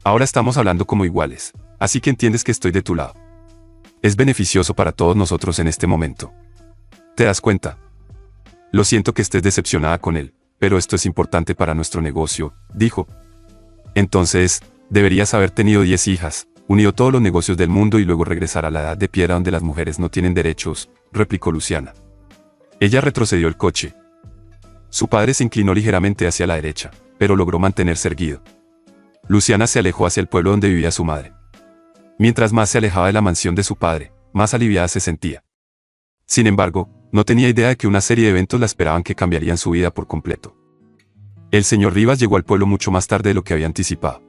Ahora estamos hablando como iguales, así que entiendes que estoy de tu lado. Es beneficioso para todos nosotros en este momento. ¿Te das cuenta? Lo siento que estés decepcionada con él, pero esto es importante para nuestro negocio, dijo. Entonces, deberías haber tenido 10 hijas, unido todos los negocios del mundo y luego regresar a la edad de piedra donde las mujeres no tienen derechos, replicó Luciana. Ella retrocedió el coche. Su padre se inclinó ligeramente hacia la derecha, pero logró mantenerse erguido. Luciana se alejó hacia el pueblo donde vivía su madre. Mientras más se alejaba de la mansión de su padre, más aliviada se sentía. Sin embargo, no tenía idea de que una serie de eventos la esperaban que cambiarían su vida por completo. El señor Rivas llegó al pueblo mucho más tarde de lo que había anticipado.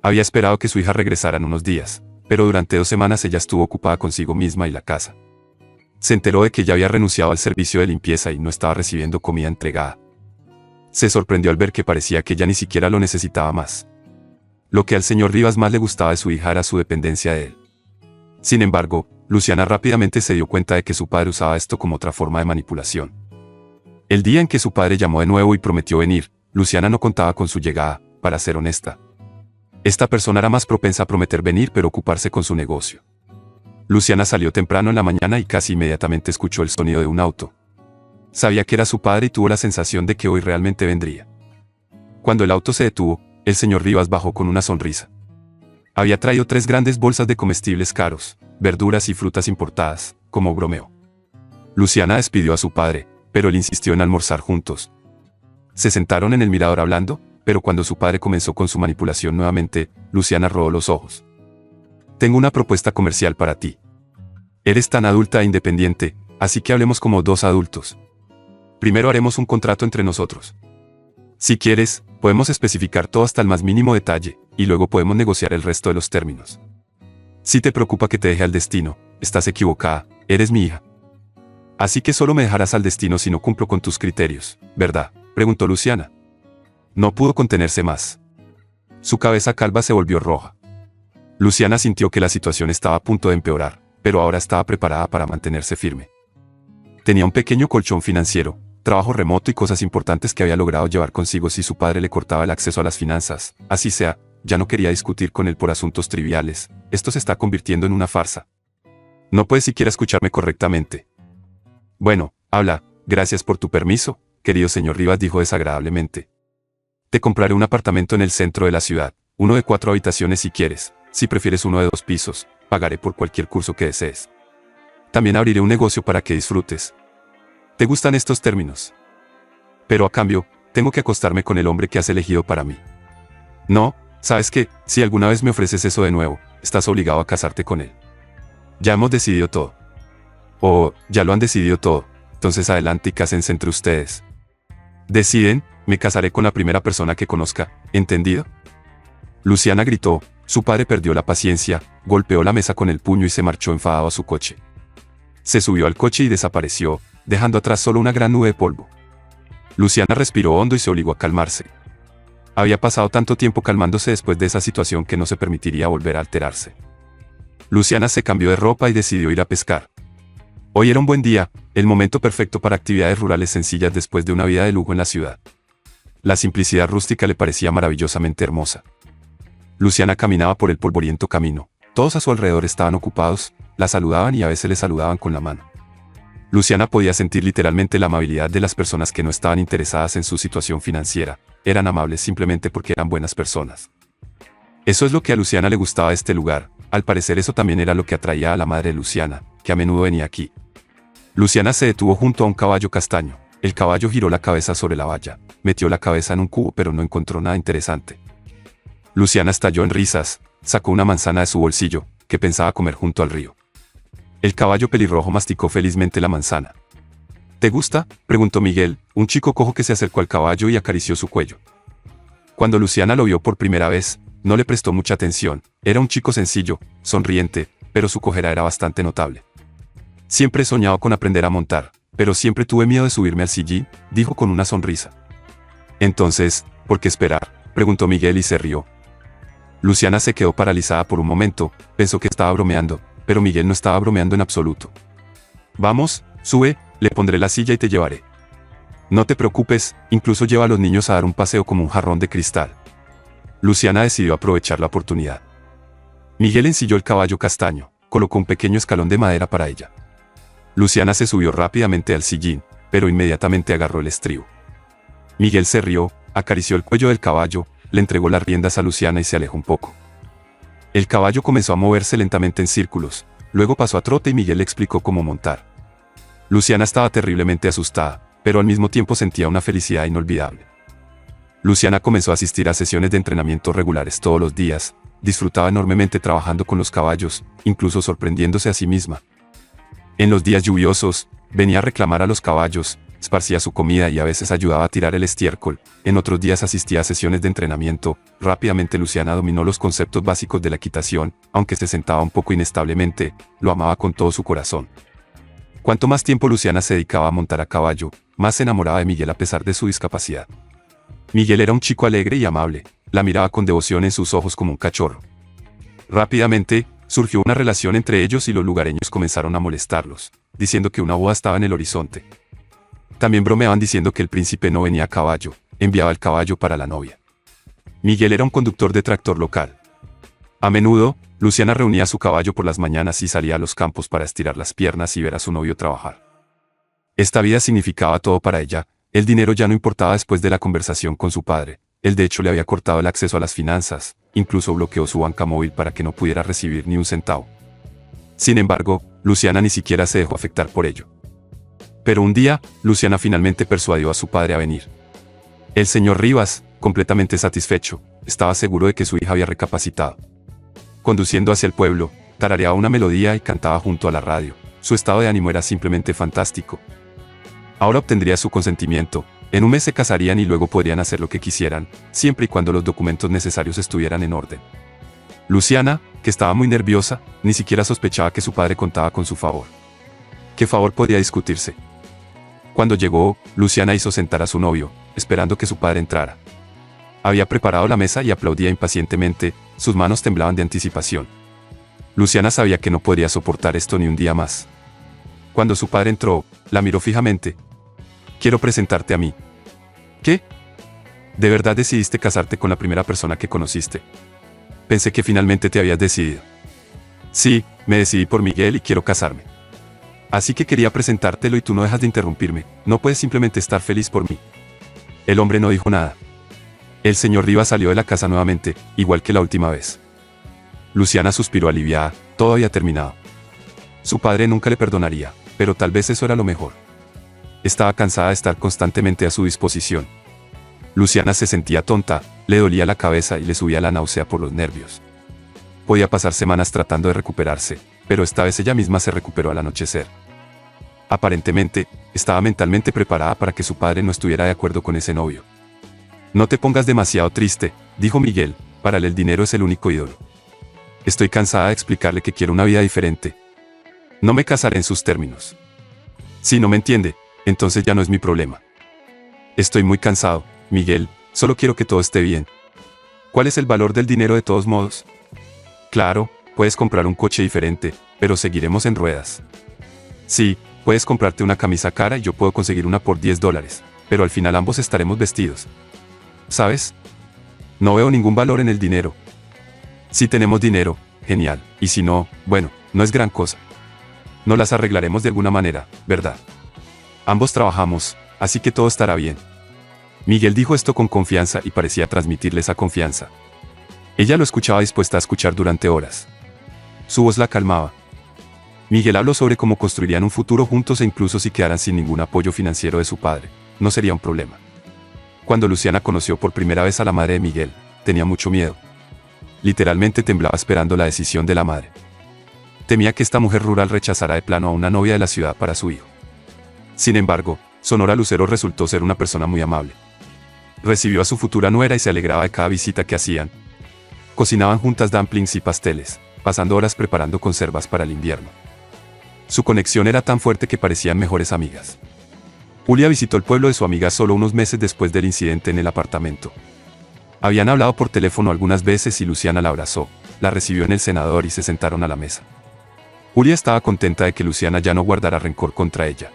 Había esperado que su hija regresara en unos días, pero durante 2 semanas ella estuvo ocupada consigo misma y la casa. Se enteró de que ya había renunciado al servicio de limpieza y no estaba recibiendo comida entregada. Se sorprendió al ver que parecía que ya ni siquiera lo necesitaba más. Lo que al señor Rivas más le gustaba de su hija era su dependencia de él. Sin embargo, Luciana rápidamente se dio cuenta de que su padre usaba esto como otra forma de manipulación. El día en que su padre llamó de nuevo y prometió venir, Luciana no contaba con su llegada, para ser honesta. Esta persona era más propensa a prometer venir pero ocuparse con su negocio. Luciana salió temprano en la mañana y casi inmediatamente escuchó el sonido de un auto. Sabía que era su padre y tuvo la sensación de que hoy realmente vendría. Cuando el auto se detuvo, el señor Rivas bajó con una sonrisa. Había traído 3 grandes bolsas de comestibles caros, verduras y frutas importadas, como bromeó. Luciana despidió a su padre, pero él insistió en almorzar juntos. Se sentaron en el mirador hablando, pero cuando su padre comenzó con su manipulación nuevamente, Luciana rodó los ojos. Tengo una propuesta comercial para ti. Eres tan adulta e independiente, así que hablemos como 2 adultos. Primero haremos un contrato entre nosotros. Si quieres, podemos especificar todo hasta el más mínimo detalle, y luego podemos negociar el resto de los términos. Si te preocupa que te deje al destino, estás equivocada, eres mi hija. Así que solo me dejarás al destino si no cumplo con tus criterios, ¿verdad?, preguntó Luciana. No pudo contenerse más. Su cabeza calva se volvió roja. Luciana sintió que la situación estaba a punto de empeorar, pero ahora estaba preparada para mantenerse firme. Tenía un pequeño colchón financiero, trabajo remoto y cosas importantes que había logrado llevar consigo si su padre le cortaba el acceso a las finanzas. Así sea, ya no quería discutir con él por asuntos triviales. Esto se está convirtiendo en una farsa. No puedes siquiera escucharme correctamente. Bueno, habla, gracias por tu permiso, querido señor Rivas, dijo desagradablemente. Te compraré un apartamento en el centro de la ciudad, uno de 4 habitaciones si quieres. Si prefieres uno de 2 pisos, pagaré por cualquier curso que desees. También abriré un negocio para que disfrutes. ¿Te gustan estos términos? Pero a cambio, tengo que acostarme con el hombre que has elegido para mí. No, ¿sabes qué? Si alguna vez me ofreces eso de nuevo, estás obligado a casarte con él. Ya hemos decidido todo. Oh, ya lo han decidido todo, entonces adelante y cásense entre ustedes. Deciden, me casaré con la primera persona que conozca, ¿entendido? Luciana gritó. Su padre perdió la paciencia, golpeó la mesa con el puño y se marchó enfadado a su coche. Se subió al coche y desapareció, dejando atrás solo una gran nube de polvo. Luciana respiró hondo y se obligó a calmarse. Había pasado tanto tiempo calmándose después de esa situación que no se permitiría volver a alterarse. Luciana se cambió de ropa y decidió ir a pescar. Hoy era un buen día, el momento perfecto para actividades rurales sencillas después de una vida de lujo en la ciudad. La simplicidad rústica le parecía maravillosamente hermosa. Luciana caminaba por el polvoriento camino. Todos a su alrededor estaban ocupados, la saludaban y a veces le saludaban con la mano. Luciana podía sentir literalmente la amabilidad de las personas que no estaban interesadas en su situación financiera. Eran amables simplemente porque eran buenas personas. Eso es lo que a Luciana le gustaba de este lugar. Al parecer eso también era lo que atraía a la madre de Luciana, que a menudo venía aquí. Luciana se detuvo junto a un caballo castaño. El caballo giró la cabeza sobre la valla, metió la cabeza en un cubo pero no encontró nada interesante. Luciana estalló en risas, sacó una manzana de su bolsillo, que pensaba comer junto al río. El caballo pelirrojo masticó felizmente la manzana. ¿Te gusta?, preguntó Miguel, un chico cojo que se acercó al caballo y acarició su cuello. Cuando Luciana lo vio por primera vez, no le prestó mucha atención. Era un chico sencillo, sonriente, pero su cojera era bastante notable. Siempre he soñado con aprender a montar, pero siempre tuve miedo de subirme al sillín, dijo con una sonrisa. Entonces, ¿por qué esperar?, preguntó Miguel y se rió. Luciana se quedó paralizada por un momento, pensó que estaba bromeando, pero Miguel no estaba bromeando en absoluto. Vamos, sube, le pondré la silla y te llevaré. No te preocupes, incluso lleva a los niños a dar un paseo como un jarrón de cristal. Luciana decidió aprovechar la oportunidad. Miguel ensilló el caballo castaño, colocó un pequeño escalón de madera para ella. Luciana se subió rápidamente al sillín, pero inmediatamente agarró el estribo. Miguel se rió, acarició el cuello del caballo, le entregó las riendas a Luciana y se alejó un poco. El caballo comenzó a moverse lentamente en círculos, luego pasó a trote y Miguel le explicó cómo montar. Luciana estaba terriblemente asustada, pero al mismo tiempo sentía una felicidad inolvidable. Luciana comenzó a asistir a sesiones de entrenamiento regulares todos los días, disfrutaba enormemente trabajando con los caballos, incluso sorprendiéndose a sí misma. En los días lluviosos, venía a reclamar a los caballos, esparcía su comida y a veces ayudaba a tirar el estiércol. En otros días asistía a sesiones de entrenamiento. Rápidamente Luciana dominó los conceptos básicos de la equitación, aunque se sentaba un poco inestablemente, lo amaba con todo su corazón. Cuanto más tiempo Luciana se dedicaba a montar a caballo, más se enamoraba de Miguel a pesar de su discapacidad. Miguel era un chico alegre y amable, la miraba con devoción en sus ojos como un cachorro. Rápidamente, surgió una relación entre ellos y los lugareños comenzaron a molestarlos, diciendo que una boda estaba en el horizonte. También bromeaban diciendo que el príncipe no venía a caballo, enviaba el caballo para la novia. Miguel era un conductor de tractor local. A menudo, Luciana reunía a su caballo por las mañanas y salía a los campos para estirar las piernas y ver a su novio trabajar. Esta vida significaba todo para ella, el dinero ya no importaba después de la conversación con su padre, él de hecho le había cortado el acceso a las finanzas, incluso bloqueó su banca móvil para que no pudiera recibir ni un centavo. Sin embargo, Luciana ni siquiera se dejó afectar por ello. Pero un día, Luciana finalmente persuadió a su padre a venir. El señor Rivas, completamente satisfecho, estaba seguro de que su hija había recapacitado. Conduciendo hacia el pueblo, tarareaba una melodía y cantaba junto a la radio. Su estado de ánimo era simplemente fantástico. Ahora obtendría su consentimiento, en un mes se casarían y luego podrían hacer lo que quisieran, siempre y cuando los documentos necesarios estuvieran en orden. Luciana, que estaba muy nerviosa, ni siquiera sospechaba que su padre contaba con su favor. ¿Qué favor podía discutirse? Cuando llegó, Luciana hizo sentar a su novio, esperando que su padre entrara. Había preparado la mesa y aplaudía impacientemente, sus manos temblaban de anticipación. Luciana sabía que no podría soportar esto ni un día más. Cuando su padre entró, la miró fijamente. Quiero presentarte a mí. ¿Qué? ¿De verdad decidiste casarte con la primera persona que conociste? Pensé que finalmente te habías decidido. Sí, me decidí por Miguel y quiero casarme. Así que quería presentártelo y tú no dejas de interrumpirme, no puedes simplemente estar feliz por mí. El hombre no dijo nada. El señor Rivas salió de la casa nuevamente, igual que la última vez. Luciana suspiró aliviada, todo había terminado. Su padre nunca le perdonaría, pero tal vez eso era lo mejor. Estaba cansada de estar constantemente a su disposición. Luciana se sentía tonta, le dolía la cabeza y le subía la náusea por los nervios. Podía pasar semanas tratando de recuperarse, pero esta vez ella misma se recuperó al anochecer. Aparentemente, estaba mentalmente preparada para que su padre no estuviera de acuerdo con ese novio. No te pongas demasiado triste, dijo Miguel, para él el dinero es el único ídolo. Estoy cansada de explicarle que quiero una vida diferente. No me casaré en sus términos. Si no me entiende, entonces ya no es mi problema. Estoy muy cansado, Miguel, solo quiero que todo esté bien. ¿Cuál es el valor del dinero de todos modos? Claro, puedes comprar un coche diferente, pero seguiremos en ruedas. Sí, puedes comprarte una camisa cara y yo puedo conseguir una por $10, pero al final ambos estaremos vestidos. ¿Sabes? No veo ningún valor en el dinero. Si tenemos dinero, genial, y si no, bueno, no es gran cosa. No las arreglaremos de alguna manera, ¿verdad? Ambos trabajamos, así que todo estará bien. Miguel dijo esto con confianza y parecía transmitirle esa confianza. Ella lo escuchaba dispuesta a escuchar durante horas. Su voz la calmaba. Miguel habló sobre cómo construirían un futuro juntos e incluso si quedaran sin ningún apoyo financiero de su padre, no sería un problema. Cuando Luciana conoció por primera vez a la madre de Miguel, tenía mucho miedo. Literalmente temblaba esperando la decisión de la madre. Temía que esta mujer rural rechazara de plano a una novia de la ciudad para su hijo. Sin embargo, Sonora Lucero resultó ser una persona muy amable. Recibió a su futura nuera y se alegraba de cada visita que hacían. Cocinaban juntas dumplings y pasteles, pasando horas preparando conservas para el invierno. Su conexión era tan fuerte que parecían mejores amigas. Julia visitó el pueblo de su amiga solo unos meses después del incidente en el apartamento. Habían hablado por teléfono algunas veces y Luciana la abrazó, la recibió en el cenador y se sentaron a la mesa. Julia estaba contenta de que Luciana ya no guardara rencor contra ella.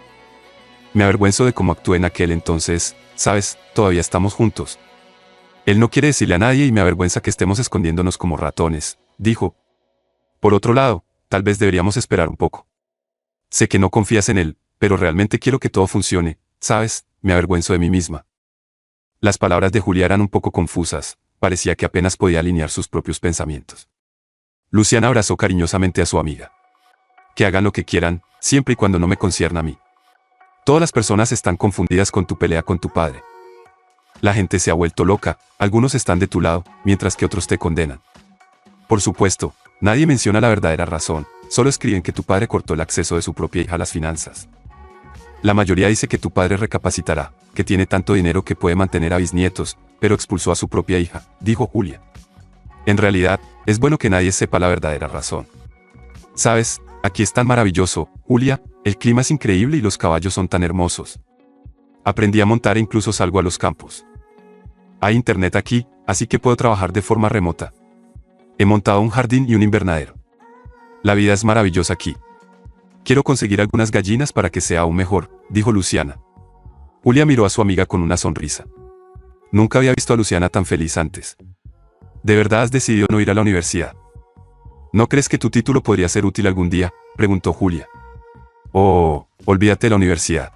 Me avergüenzo de cómo actué en aquel entonces, sabes, todavía estamos juntos. Él no quiere decirle a nadie y me avergüenza que estemos escondiéndonos como ratones, dijo. Por otro lado, tal vez deberíamos esperar un poco. Sé que no confías en él, pero realmente quiero que todo funcione, sabes, me avergüenzo de mí misma. Las palabras de Julia eran un poco confusas, parecía que apenas podía alinear sus propios pensamientos. Luciana abrazó cariñosamente a su amiga. Que hagan lo que quieran, siempre y cuando no me concierna a mí. Todas las personas están confundidas con tu pelea con tu padre. La gente se ha vuelto loca, algunos están de tu lado, mientras que otros te condenan. Por supuesto, nadie menciona la verdadera razón, solo escriben que tu padre cortó el acceso de su propia hija a las finanzas. La mayoría dice que tu padre recapacitará, que tiene tanto dinero que puede mantener a bisnietos, pero expulsó a su propia hija, dijo Julia. En realidad, es bueno que nadie sepa la verdadera razón. ¿Sabes? Aquí es tan maravilloso, Julia, el clima es increíble y los caballos son tan hermosos. Aprendí a montar e incluso salgo a los campos. Hay internet aquí, así que puedo trabajar de forma remota. He montado un jardín y un invernadero. La vida es maravillosa aquí. Quiero conseguir algunas gallinas para que sea aún mejor, dijo Luciana. Julia miró a su amiga con una sonrisa. Nunca había visto a Luciana tan feliz antes. ¿De verdad has decidido no ir a la universidad? ¿No crees que tu título podría ser útil algún día?, preguntó Julia. Oh, olvídate de la universidad.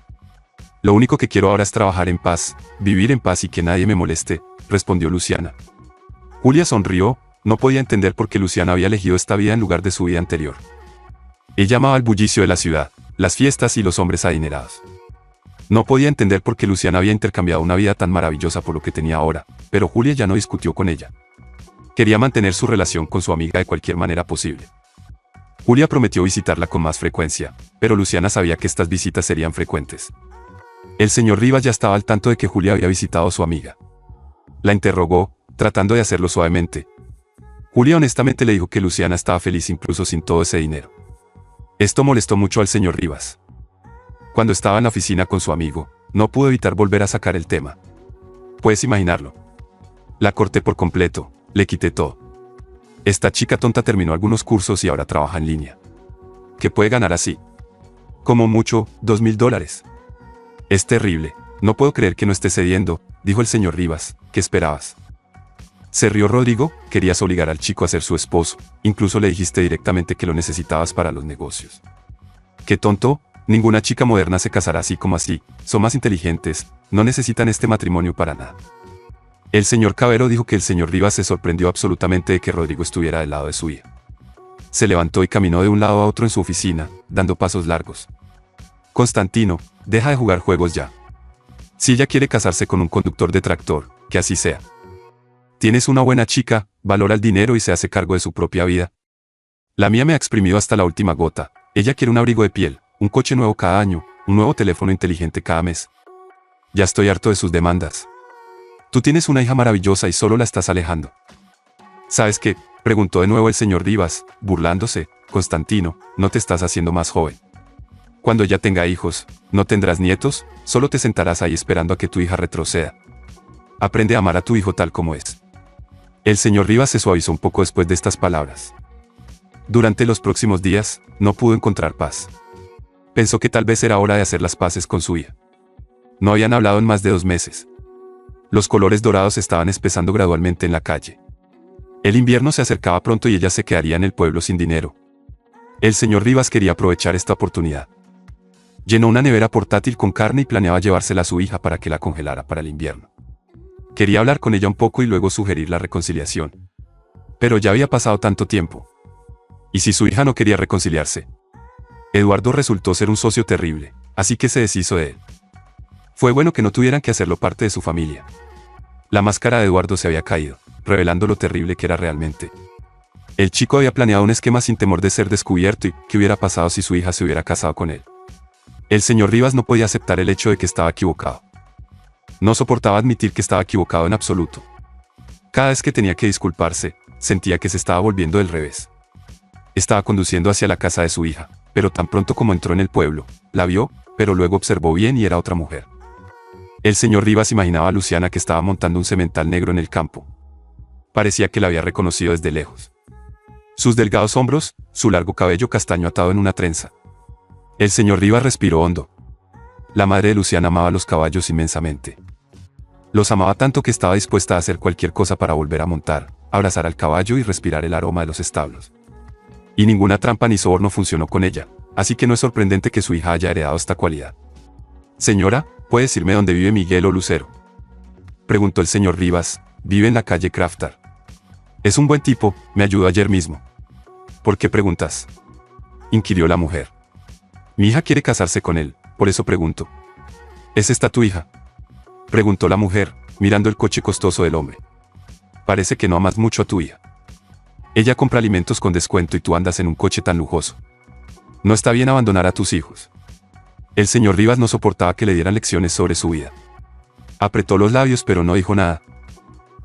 Lo único que quiero ahora es trabajar en paz, vivir en paz y que nadie me moleste, respondió Luciana. Julia sonrió, no podía entender por qué Luciana había elegido esta vida en lugar de su vida anterior. Ella amaba el bullicio de la ciudad, las fiestas y los hombres adinerados. No podía entender por qué Luciana había intercambiado una vida tan maravillosa por lo que tenía ahora, pero Julia ya no discutió con ella. Quería mantener su relación con su amiga de cualquier manera posible. Julia prometió visitarla con más frecuencia, pero Luciana sabía que estas visitas serían frecuentes. El señor Rivas ya estaba al tanto de que Julia había visitado a su amiga. La interrogó, tratando de hacerlo suavemente. Julia honestamente le dijo que Luciana estaba feliz incluso sin todo ese dinero. Esto molestó mucho al señor Rivas. Cuando estaba en la oficina con su amigo, no pudo evitar volver a sacar el tema. Puedes imaginarlo. La corté por completo, le quité todo. Esta chica tonta terminó algunos cursos y ahora trabaja en línea. ¿Qué puede ganar así? Como mucho, $2,000. Es terrible, no puedo creer que no esté cediendo, dijo el señor Rivas. ¿Qué esperabas? Se rió Rodrigo, querías obligar al chico a ser su esposo, incluso le dijiste directamente que lo necesitabas para los negocios. ¡Qué tonto! Ninguna chica moderna se casará así como así, son más inteligentes, no necesitan este matrimonio para nada. El señor Cabero dijo que el señor Rivas se sorprendió absolutamente de que Rodrigo estuviera del lado de su hija. Se levantó y caminó de un lado a otro en su oficina, dando pasos largos. Constantino, deja de jugar juegos ya. Si ella quiere casarse con un conductor de tractor, que así sea. Tienes una buena chica, valora el dinero y se hace cargo de su propia vida. La mía me ha exprimido hasta la última gota, ella quiere un abrigo de piel, un coche nuevo cada año, un nuevo teléfono inteligente cada mes. Ya estoy harto de sus demandas. Tú tienes una hija maravillosa y solo la estás alejando. ¿Sabes qué?, preguntó de nuevo el señor Rivas, burlándose. Constantino, no te estás haciendo más joven. Cuando ya tenga hijos, no tendrás nietos, solo te sentarás ahí esperando a que tu hija retroceda. Aprende a amar a tu hijo tal como es. El señor Rivas se suavizó un poco después de estas palabras. Durante los próximos días, no pudo encontrar paz. Pensó que tal vez era hora de hacer las paces con su hija. No habían hablado en más de 2 meses. Los colores dorados estaban espesando gradualmente en la calle. El invierno se acercaba pronto y ella se quedaría en el pueblo sin dinero. El señor Rivas quería aprovechar esta oportunidad. Llenó una nevera portátil con carne y planeaba llevársela a su hija para que la congelara para el invierno. Quería hablar con ella un poco y luego sugerir la reconciliación. Pero ya había pasado tanto tiempo. ¿Y si su hija no quería reconciliarse? Eduardo resultó ser un socio terrible, así que se deshizo de él. Fue bueno que no tuvieran que hacerlo parte de su familia. La máscara de Eduardo se había caído, revelando lo terrible que era realmente. El chico había planeado un esquema sin temor de ser descubierto y qué hubiera pasado si su hija se hubiera casado con él. El señor Rivas no podía aceptar el hecho de que estaba equivocado. No soportaba admitir que estaba equivocado en absoluto. Cada vez que tenía que disculparse, sentía que se estaba volviendo del revés. Estaba conduciendo hacia la casa de su hija, pero tan pronto como entró en el pueblo, la vio, pero luego observó bien y era otra mujer. El señor Rivas imaginaba a Luciana que estaba montando un semental negro en el campo. Parecía que la había reconocido desde lejos. Sus delgados hombros, su largo cabello castaño atado en una trenza. El señor Rivas respiró hondo. La madre de Luciana amaba a los caballos inmensamente. Los amaba tanto que estaba dispuesta a hacer cualquier cosa para volver a montar, abrazar al caballo y respirar el aroma de los establos. Y ninguna trampa ni soborno funcionó con ella, así que no es sorprendente que su hija haya heredado esta cualidad. Señora, ¿puede decirme dónde vive Miguel o Lucero?, preguntó el señor Rivas. Vive en la calle Craftar. Es un buen tipo, me ayudó ayer mismo. ¿Por qué preguntas?, inquirió la mujer. Mi hija quiere casarse con él, por eso pregunto. ¿Es esta tu hija?, preguntó la mujer, mirando el coche costoso del hombre. Parece que no amas mucho a tu hija. Ella compra alimentos con descuento y tú andas en un coche tan lujoso. No está bien abandonar a tus hijos. El señor Rivas no soportaba que le dieran lecciones sobre su vida. Apretó los labios pero no dijo nada.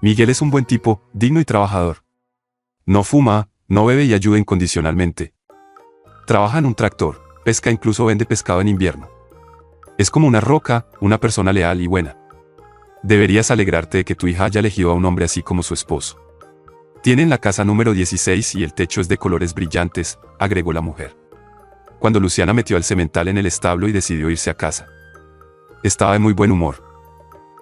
Miguel es un buen tipo, digno y trabajador. No fuma, no bebe y ayuda incondicionalmente. Trabaja en un tractor, pesca e incluso vende pescado en invierno. Es como una roca, una persona leal y buena. Deberías alegrarte de que tu hija haya elegido a un hombre así como su esposo. Tienen la casa número 16 y el techo es de colores brillantes, agregó la mujer. Cuando Luciana metió el semental en el establo y decidió irse a casa. Estaba de muy buen humor.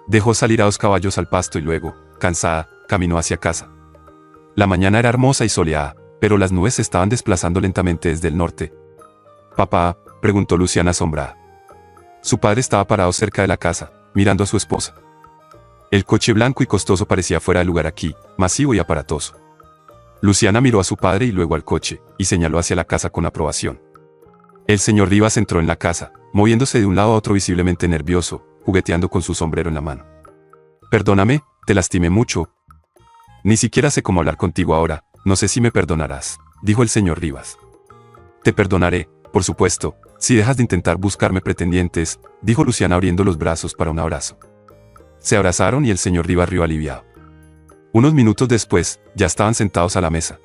Dejó salir a 2 caballos al pasto y luego, cansada, caminó hacia casa. La mañana era hermosa y soleada, pero las nubes se estaban desplazando lentamente desde el norte. «Papá», preguntó Luciana asombrada. Su padre estaba parado cerca de la casa, mirando a su esposa. El coche blanco y costoso parecía fuera de lugar aquí, masivo y aparatoso. Luciana miró a su padre y luego al coche, y señaló hacia la casa con aprobación. El señor Rivas entró en la casa, moviéndose de un lado a otro visiblemente nervioso, jugueteando con su sombrero en la mano. «Perdóname, te lastimé mucho. Ni siquiera sé cómo hablar contigo ahora, no sé si me perdonarás», dijo el señor Rivas. «Te perdonaré, por supuesto, si dejas de intentar buscarme pretendientes», dijo Luciana abriendo los brazos para un abrazo. Se abrazaron y el señor Rivas rió aliviado. Unos minutos después, ya estaban sentados a la mesa.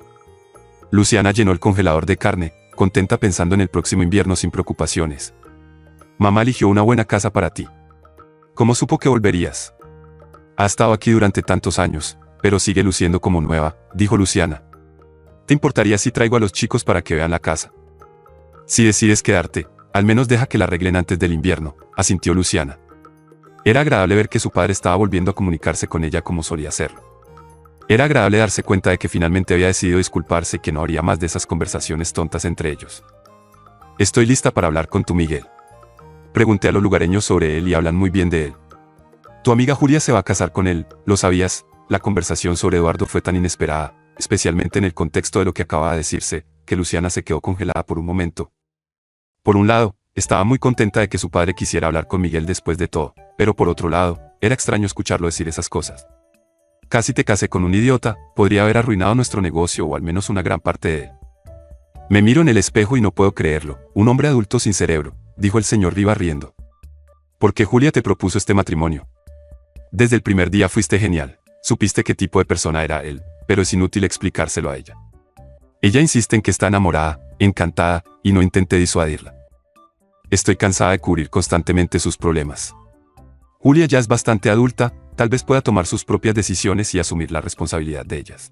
Luciana llenó el congelador de carne, contenta pensando en el próximo invierno sin preocupaciones. «Mamá eligió una buena casa para ti. ¿Cómo supo que volverías? Ha estado aquí durante tantos años, pero sigue luciendo como nueva», dijo Luciana. «¿Te importaría si traigo a los chicos para que vean la casa? Si decides quedarte, al menos deja que la arreglen antes del invierno», asintió Luciana. Era agradable ver que su padre estaba volviendo a comunicarse con ella como solía hacerlo. Era agradable darse cuenta de que finalmente había decidido disculparse y que no habría más de esas conversaciones tontas entre ellos. «Estoy lista para hablar con tu Miguel. Pregunté a los lugareños sobre él y hablan muy bien de él. Tu amiga Julia se va a casar con él, ¿lo sabías?». La conversación sobre Eduardo fue tan inesperada, especialmente en el contexto de lo que acababa de decirse, que Luciana se quedó congelada por un momento. Por un lado, estaba muy contenta de que su padre quisiera hablar con Miguel después de todo, pero por otro lado, era extraño escucharlo decir esas cosas. «Casi te casé con un idiota, podría haber arruinado nuestro negocio o al menos una gran parte de él». «Me miro en el espejo y no puedo creerlo, un hombre adulto sin cerebro», dijo el señor Rivas riendo. «¿Por qué Julia te propuso este matrimonio? Desde el primer día fuiste genial, supiste qué tipo de persona era él, pero es inútil explicárselo a ella. Ella insiste en que está enamorada, encantada, y no intenté disuadirla. Estoy cansada de cubrir constantemente sus problemas. Julia ya es bastante adulta, tal vez pueda tomar sus propias decisiones y asumir la responsabilidad de ellas.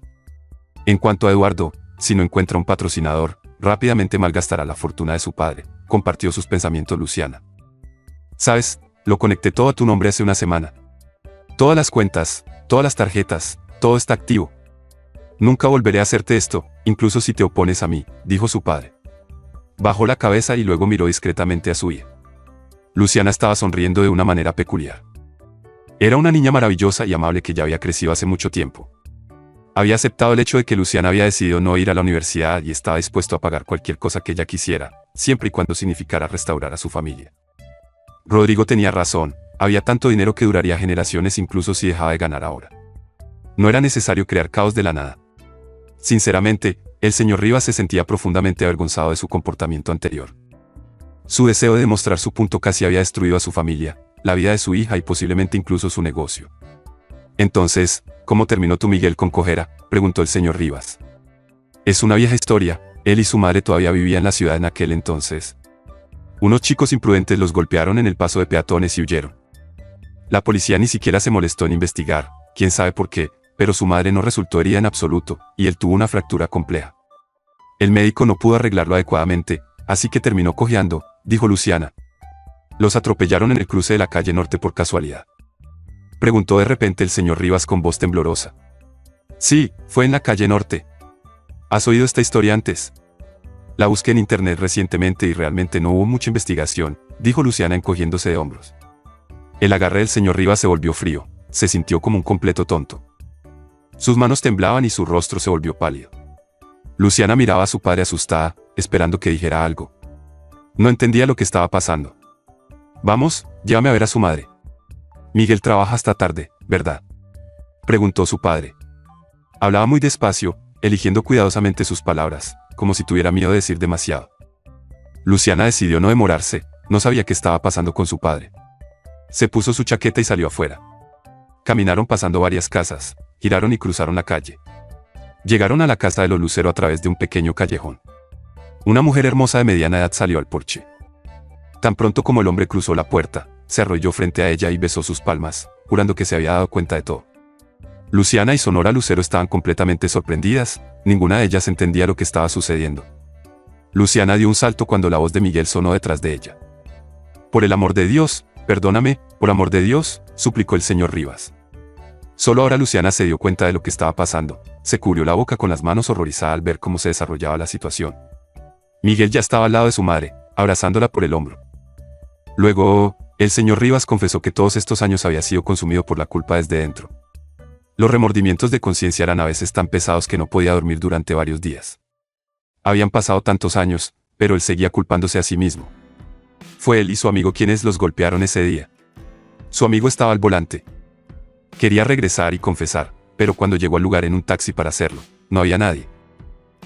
En cuanto a Eduardo, si no encuentra un patrocinador, rápidamente malgastará la fortuna de su padre», compartió sus pensamientos Luciana. «Sabes, lo conecté todo a tu nombre hace una semana. Todas las cuentas, todas las tarjetas, todo está activo. Nunca volveré a hacerte esto, incluso si te opones a mí», dijo su padre. Bajó la cabeza y luego miró discretamente a su hija. Luciana estaba sonriendo de una manera peculiar. Era una niña maravillosa y amable que ya había crecido hace mucho tiempo. Había aceptado el hecho de que Luciana había decidido no ir a la universidad y estaba dispuesto a pagar cualquier cosa que ella quisiera, siempre y cuando significara restaurar a su familia. Rodrigo tenía razón, había tanto dinero que duraría generaciones incluso si dejaba de ganar ahora. No era necesario crear caos de la nada. Sinceramente, el señor Rivas se sentía profundamente avergonzado de su comportamiento anterior. Su deseo de demostrar su punto casi había destruido a su familia, la vida de su hija y posiblemente incluso su negocio. «Entonces, ¿cómo terminó tu Miguel con cojera?», preguntó el señor Rivas. «Es una vieja historia, él y su madre todavía vivían en la ciudad en aquel entonces. Unos chicos imprudentes los golpearon en el paso de peatones y huyeron. La policía ni siquiera se molestó en investigar, quién sabe por qué, pero su madre no resultó herida en absoluto, y él tuvo una fractura compleja. El médico no pudo arreglarlo adecuadamente, así que terminó cojeando», dijo Luciana. «¿Los atropellaron en el cruce de la calle Norte por casualidad?», preguntó de repente el señor Rivas con voz temblorosa. «Sí, fue en la calle Norte. ¿Has oído esta historia antes? La busqué en internet recientemente y realmente no hubo mucha investigación», dijo Luciana encogiéndose de hombros. El agarre del señor Rivas se volvió frío, se sintió como un completo tonto. Sus manos temblaban y su rostro se volvió pálido. Luciana miraba a su padre asustada, esperando que dijera algo. No entendía lo que estaba pasando. «Vamos, llévame a ver a su madre. Miguel trabaja hasta tarde, ¿verdad?», preguntó su padre. Hablaba muy despacio, eligiendo cuidadosamente sus palabras, como si tuviera miedo de decir demasiado. Luciana decidió no demorarse, no sabía qué estaba pasando con su padre. Se puso su chaqueta y salió afuera. Caminaron pasando varias casas, giraron y cruzaron la calle. Llegaron a la casa de los Lucero a través de un pequeño callejón. Una mujer hermosa de mediana edad salió al porche. Tan pronto como el hombre cruzó la puerta, se arrodilló frente a ella y besó sus palmas, jurando que se había dado cuenta de todo. Luciana y Sonora Lucero estaban completamente sorprendidas, ninguna de ellas entendía lo que estaba sucediendo. Luciana dio un salto cuando la voz de Miguel sonó detrás de ella. «Por el amor de Dios, perdóname, por amor de Dios», suplicó el señor Rivas. Solo ahora Luciana se dio cuenta de lo que estaba pasando. se cubrió la boca con las manos horrorizada al ver cómo se desarrollaba la situación. Miguel ya estaba al lado de su madre, abrazándola por el hombro. Luego, el señor Rivas confesó que todos estos años había sido consumido por la culpa desde dentro. Los remordimientos de conciencia eran a veces tan pesados que no podía dormir durante varios días. Habían pasado tantos años, pero él seguía culpándose a sí mismo. Fue él y su amigo quienes los golpearon ese día. Su amigo estaba al volante. Quería regresar y confesar, pero cuando llegó al lugar en un taxi para hacerlo, no había nadie.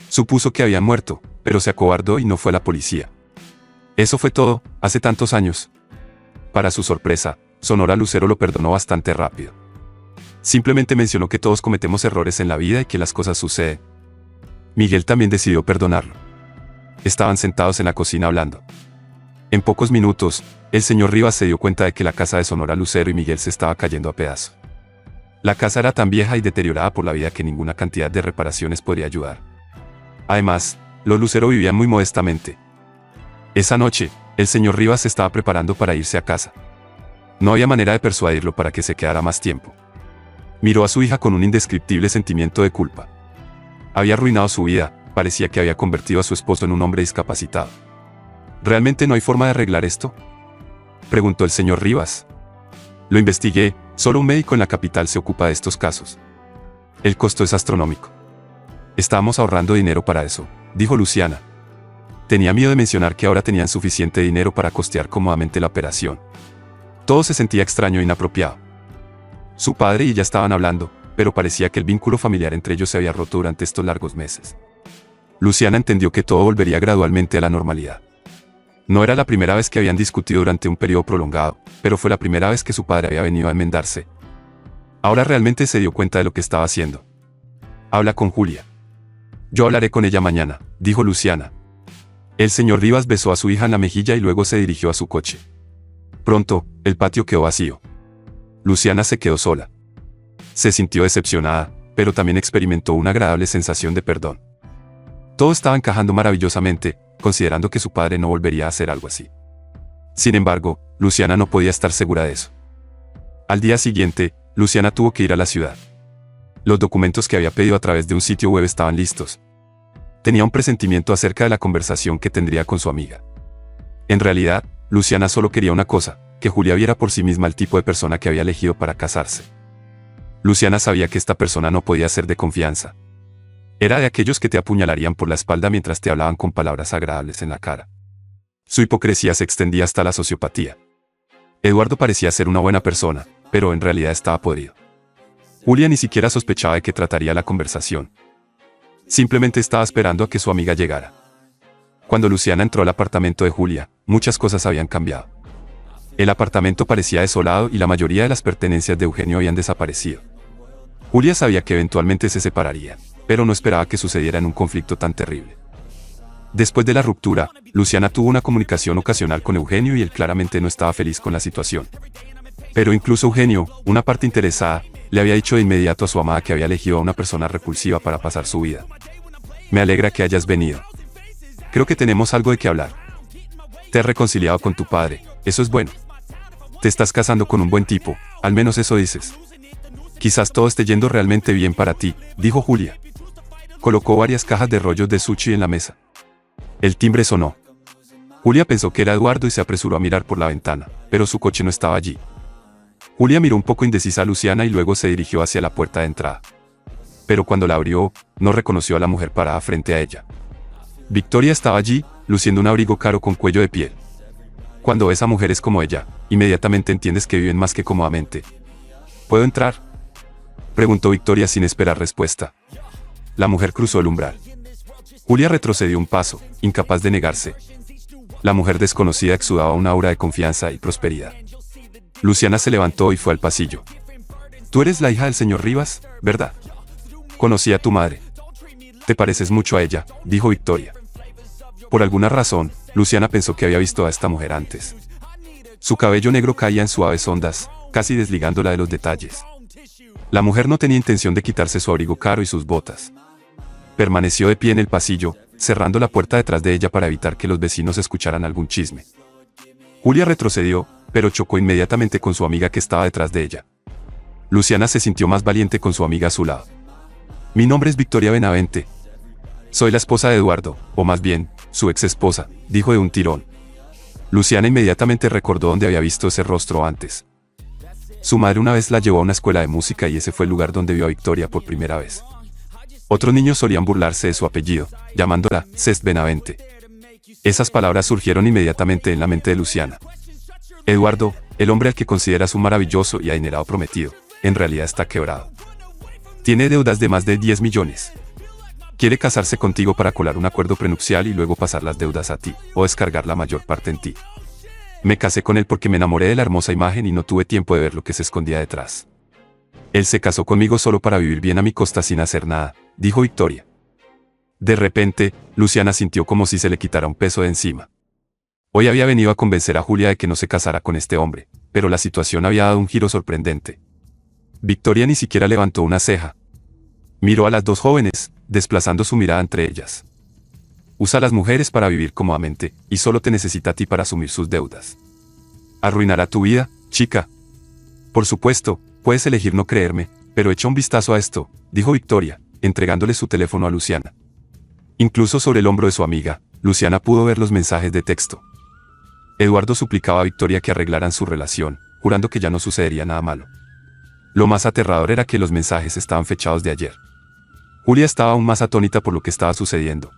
Supuso que habían muerto, pero se acobardó y no fue a la policía. Eso fue todo, hace tantos años. Para su sorpresa, Sonora Lucero lo perdonó bastante rápido. Simplemente mencionó que todos cometemos errores en la vida y que las cosas suceden. Miguel también decidió perdonarlo. Estaban sentados en la cocina hablando. En pocos minutos, el señor Rivas se dio cuenta de que la casa de Sonora Lucero y Miguel se estaba cayendo a pedazos. La casa era tan vieja y deteriorada por la vida que ninguna cantidad de reparaciones podría ayudar. Además, los Lucero vivían muy modestamente. Esa noche, el señor Rivas se estaba preparando para irse a casa. No había manera de persuadirlo para que se quedara más tiempo. Miró a su hija con un indescriptible sentimiento de culpa. Había arruinado su vida, parecía que había convertido a su esposo en un hombre discapacitado. ¿Realmente no hay forma de arreglar esto?, preguntó el señor Rivas. Lo investigué, solo un médico en la capital se ocupa de estos casos. El costo es astronómico. Estábamos ahorrando dinero para eso, dijo Luciana. Tenía miedo de mencionar que ahora tenían suficiente dinero para costear cómodamente la operación. Todo se sentía extraño e inapropiado. Su padre y ella estaban hablando, pero parecía que el vínculo familiar entre ellos se había roto durante estos largos meses. Luciana entendió que todo volvería gradualmente a la normalidad. No era la primera vez que habían discutido durante un periodo prolongado, pero fue la primera vez que su padre había venido a enmendarse. Ahora realmente se dio cuenta de lo que estaba haciendo. Habla con Julia. Yo hablaré con ella mañana, dijo Luciana. El señor Rivas besó a su hija en la mejilla y luego se dirigió a su coche. Pronto, el patio quedó vacío. Luciana se quedó sola. Se sintió decepcionada, pero también experimentó una agradable sensación de perdón. Todo estaba encajando maravillosamente, considerando que su padre no volvería a hacer algo así. Sin embargo, Luciana no podía estar segura de eso. Al día siguiente, Luciana tuvo que ir a la ciudad. Los documentos que había pedido a través de un sitio web estaban listos. Tenía un presentimiento acerca de la conversación que tendría con su amiga. En realidad, Luciana solo quería una cosa, que Julia viera por sí misma el tipo de persona que había elegido para casarse. Luciana sabía que esta persona no podía ser de confianza. Era de aquellos que te apuñalarían por la espalda mientras te hablaban con palabras agradables en la cara. Su hipocresía se extendía hasta la sociopatía. Eduardo parecía ser una buena persona, pero en realidad estaba podrido. Julia ni siquiera sospechaba de qué trataría la conversación. Simplemente estaba esperando a que su amiga llegara. Cuando Luciana entró al apartamento de Julia, muchas cosas habían cambiado. El apartamento parecía desolado y la mayoría de las pertenencias de Eugenio habían desaparecido. Julia sabía que eventualmente se separarían, pero no esperaba que sucediera en un conflicto tan terrible. Después de la ruptura, Luciana tuvo una comunicación ocasional con Eugenio y él claramente no estaba feliz con la situación. Pero incluso Eugenio, una parte interesada, le había dicho de inmediato a su amada que había elegido a una persona repulsiva para pasar su vida. Me alegra que hayas venido. Creo que tenemos algo de qué hablar. Te has reconciliado con tu padre, eso es bueno. Te estás casando con un buen tipo, al menos eso dices. Quizás todo esté yendo realmente bien para ti, dijo Julia. Colocó varias cajas de rollos de sushi en la mesa. El timbre sonó. Julia pensó que era Eduardo y se apresuró a mirar por la ventana, pero su coche no estaba allí. Julia miró un poco indecisa a Luciana y luego se dirigió hacia la puerta de entrada. Pero cuando la abrió, no reconoció a la mujer parada frente a ella. Victoria estaba allí, luciendo un abrigo caro con cuello de piel. Cuando ves a mujeres como ella, inmediatamente entiendes que viven más que cómodamente. ¿Puedo entrar?, preguntó Victoria sin esperar respuesta. La mujer cruzó el umbral. Julia retrocedió un paso, incapaz de negarse. La mujer desconocida exudaba una aura de confianza y prosperidad. Luciana se levantó y fue al pasillo. Tú eres la hija del señor Rivas, ¿verdad? Conocí a tu madre. Te pareces mucho a ella, dijo Victoria. Por alguna razón, Luciana pensó que había visto a esta mujer antes. Su cabello negro caía en suaves ondas, casi desligándola de los detalles. La mujer no tenía intención de quitarse su abrigo caro y sus botas. Permaneció de pie en el pasillo, cerrando la puerta detrás de ella para evitar que los vecinos escucharan algún chisme. Julia retrocedió, pero chocó inmediatamente con su amiga que estaba detrás de ella. Luciana se sintió más valiente con su amiga a su lado. Mi nombre es Victoria Benavente. Soy la esposa de Eduardo, o más bien, su ex esposa, dijo de un tirón. Luciana inmediatamente recordó dónde había visto ese rostro antes. Su madre una vez la llevó a una escuela de música y ese fue el lugar donde vio a Victoria por primera vez. Otros niños solían burlarse de su apellido, llamándola Cest Benavente. Esas palabras surgieron inmediatamente en la mente de Luciana. Eduardo, el hombre al que consideras un maravilloso y adinerado prometido, en realidad está quebrado. Tiene deudas de más de 10 millones. Quiere casarse contigo para colar un acuerdo prenupcial y luego pasar las deudas a ti, o descargar la mayor parte en ti. Me casé con él porque me enamoré de la hermosa imagen y no tuve tiempo de ver lo que se escondía detrás. Él se casó conmigo solo para vivir bien a mi costa sin hacer nada, dijo Victoria. De repente, Luciana sintió como si se le quitara un peso de encima. Hoy había venido a convencer a Julia de que no se casara con este hombre, pero la situación había dado un giro sorprendente. Victoria ni siquiera levantó una ceja. Miró a las dos jóvenes, desplazando su mirada entre ellas. Usa a las mujeres para vivir cómodamente, y solo te necesita a ti para asumir sus deudas. ¿Arruinará tu vida, chica? Por supuesto, puedes elegir no creerme, pero echa un vistazo a esto, dijo Victoria, entregándole su teléfono a Luciana. Incluso sobre el hombro de su amiga, Luciana pudo ver los mensajes de texto. Eduardo suplicaba a Victoria que arreglaran su relación, jurando que ya no sucedería nada malo. Lo más aterrador era que los mensajes estaban fechados de ayer. Julia estaba aún más atónita por lo que estaba sucediendo.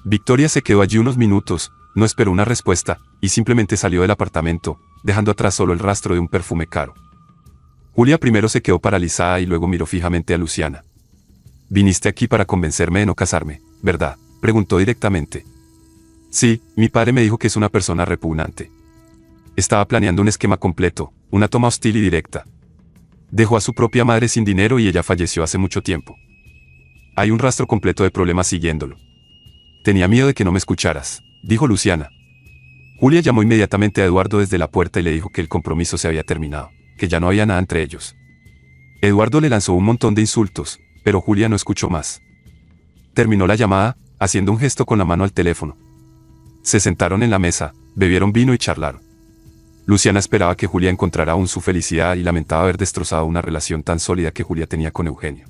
Victoria se quedó allí unos minutos, no esperó una respuesta, y simplemente salió del apartamento, dejando atrás solo el rastro de un perfume caro. Julia primero se quedó paralizada y luego miró fijamente a Luciana. «Viniste aquí para convencerme de no casarme, ¿verdad?», preguntó directamente. «Sí, mi padre me dijo que es una persona repugnante. Estaba planeando un esquema completo, una toma hostil y directa. Dejó a su propia madre sin dinero y ella falleció hace mucho tiempo. Hay un rastro completo de problemas siguiéndolo. Tenía miedo de que no me escucharas», dijo Luciana. Julia llamó inmediatamente a Eduardo desde la puerta y le dijo que el compromiso se había terminado, que ya no había nada entre ellos. Eduardo le lanzó un montón de insultos, pero Julia no escuchó más. Terminó la llamada, haciendo un gesto con la mano al teléfono. Se sentaron en la mesa, bebieron vino y charlaron. Luciana esperaba que Julia encontrara aún su felicidad y lamentaba haber destrozado una relación tan sólida que Julia tenía con Eugenio.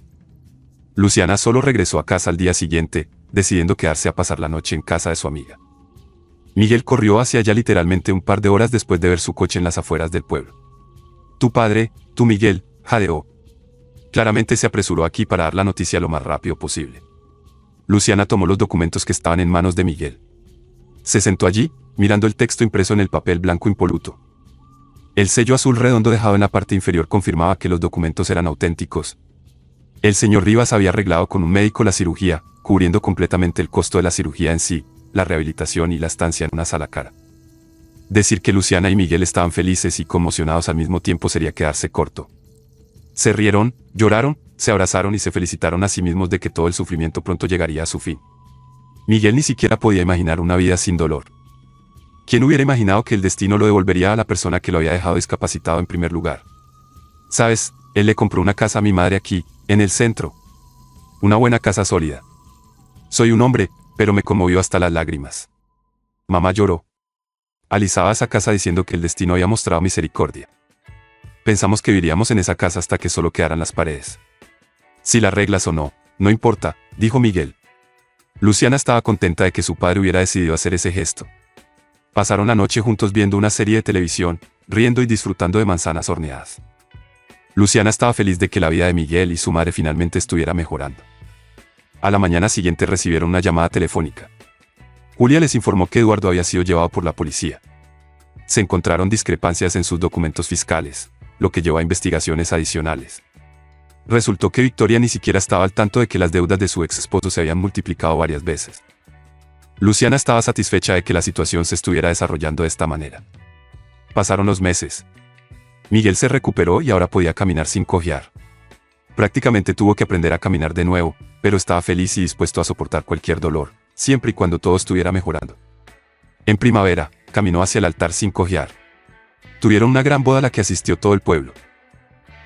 Luciana solo regresó a casa al día siguiente, decidiendo quedarse a pasar la noche en casa de su amiga. Miguel corrió hacia allá literalmente un par de horas después de ver su coche en las afueras del pueblo. «Tu padre, tu Miguel», jadeó. Claramente se apresuró aquí para dar la noticia lo más rápido posible. Luciana tomó los documentos que estaban en manos de Miguel. Se sentó allí, mirando el texto impreso en el papel blanco impoluto. El sello azul redondo dejado en la parte inferior confirmaba que los documentos eran auténticos. El señor Rivas había arreglado con un médico la cirugía, cubriendo completamente el costo de la cirugía en sí, la rehabilitación y la estancia en una sala cara. Decir que Luciana y Miguel estaban felices y conmocionados al mismo tiempo sería quedarse corto. Se rieron, lloraron, se abrazaron y se felicitaron a sí mismos de que todo el sufrimiento pronto llegaría a su fin. Miguel ni siquiera podía imaginar una vida sin dolor. ¿Quién hubiera imaginado que el destino lo devolvería a la persona que lo había dejado discapacitado en primer lugar? ¿Sabes? Él le compró una casa a mi madre aquí, en el centro. Una buena casa sólida. Soy un hombre, pero me conmovió hasta las lágrimas. Mamá lloró. Alisaba esa casa diciendo que el destino había mostrado misericordia. Pensamos que viviríamos en esa casa hasta que solo quedaran las paredes. Si la arreglas o no, no importa, dijo Miguel. Luciana estaba contenta de que su padre hubiera decidido hacer ese gesto. Pasaron la noche juntos viendo una serie de televisión, riendo y disfrutando de manzanas horneadas. Luciana estaba feliz de que la vida de Miguel y su madre finalmente estuviera mejorando. A la mañana siguiente recibieron una llamada telefónica. Julia les informó que Eduardo había sido llevado por la policía. Se encontraron discrepancias en sus documentos fiscales, lo que llevó a investigaciones adicionales. Resultó que Victoria ni siquiera estaba al tanto de que las deudas de su ex esposo se habían multiplicado varias veces. Luciana estaba satisfecha de que la situación se estuviera desarrollando de esta manera. Pasaron los meses. Miguel se recuperó y ahora podía caminar sin cojear. Prácticamente tuvo que aprender a caminar de nuevo, pero estaba feliz y dispuesto a soportar cualquier dolor, siempre y cuando todo estuviera mejorando. En primavera, caminó hacia el altar sin cojear. Tuvieron una gran boda a la que asistió todo el pueblo.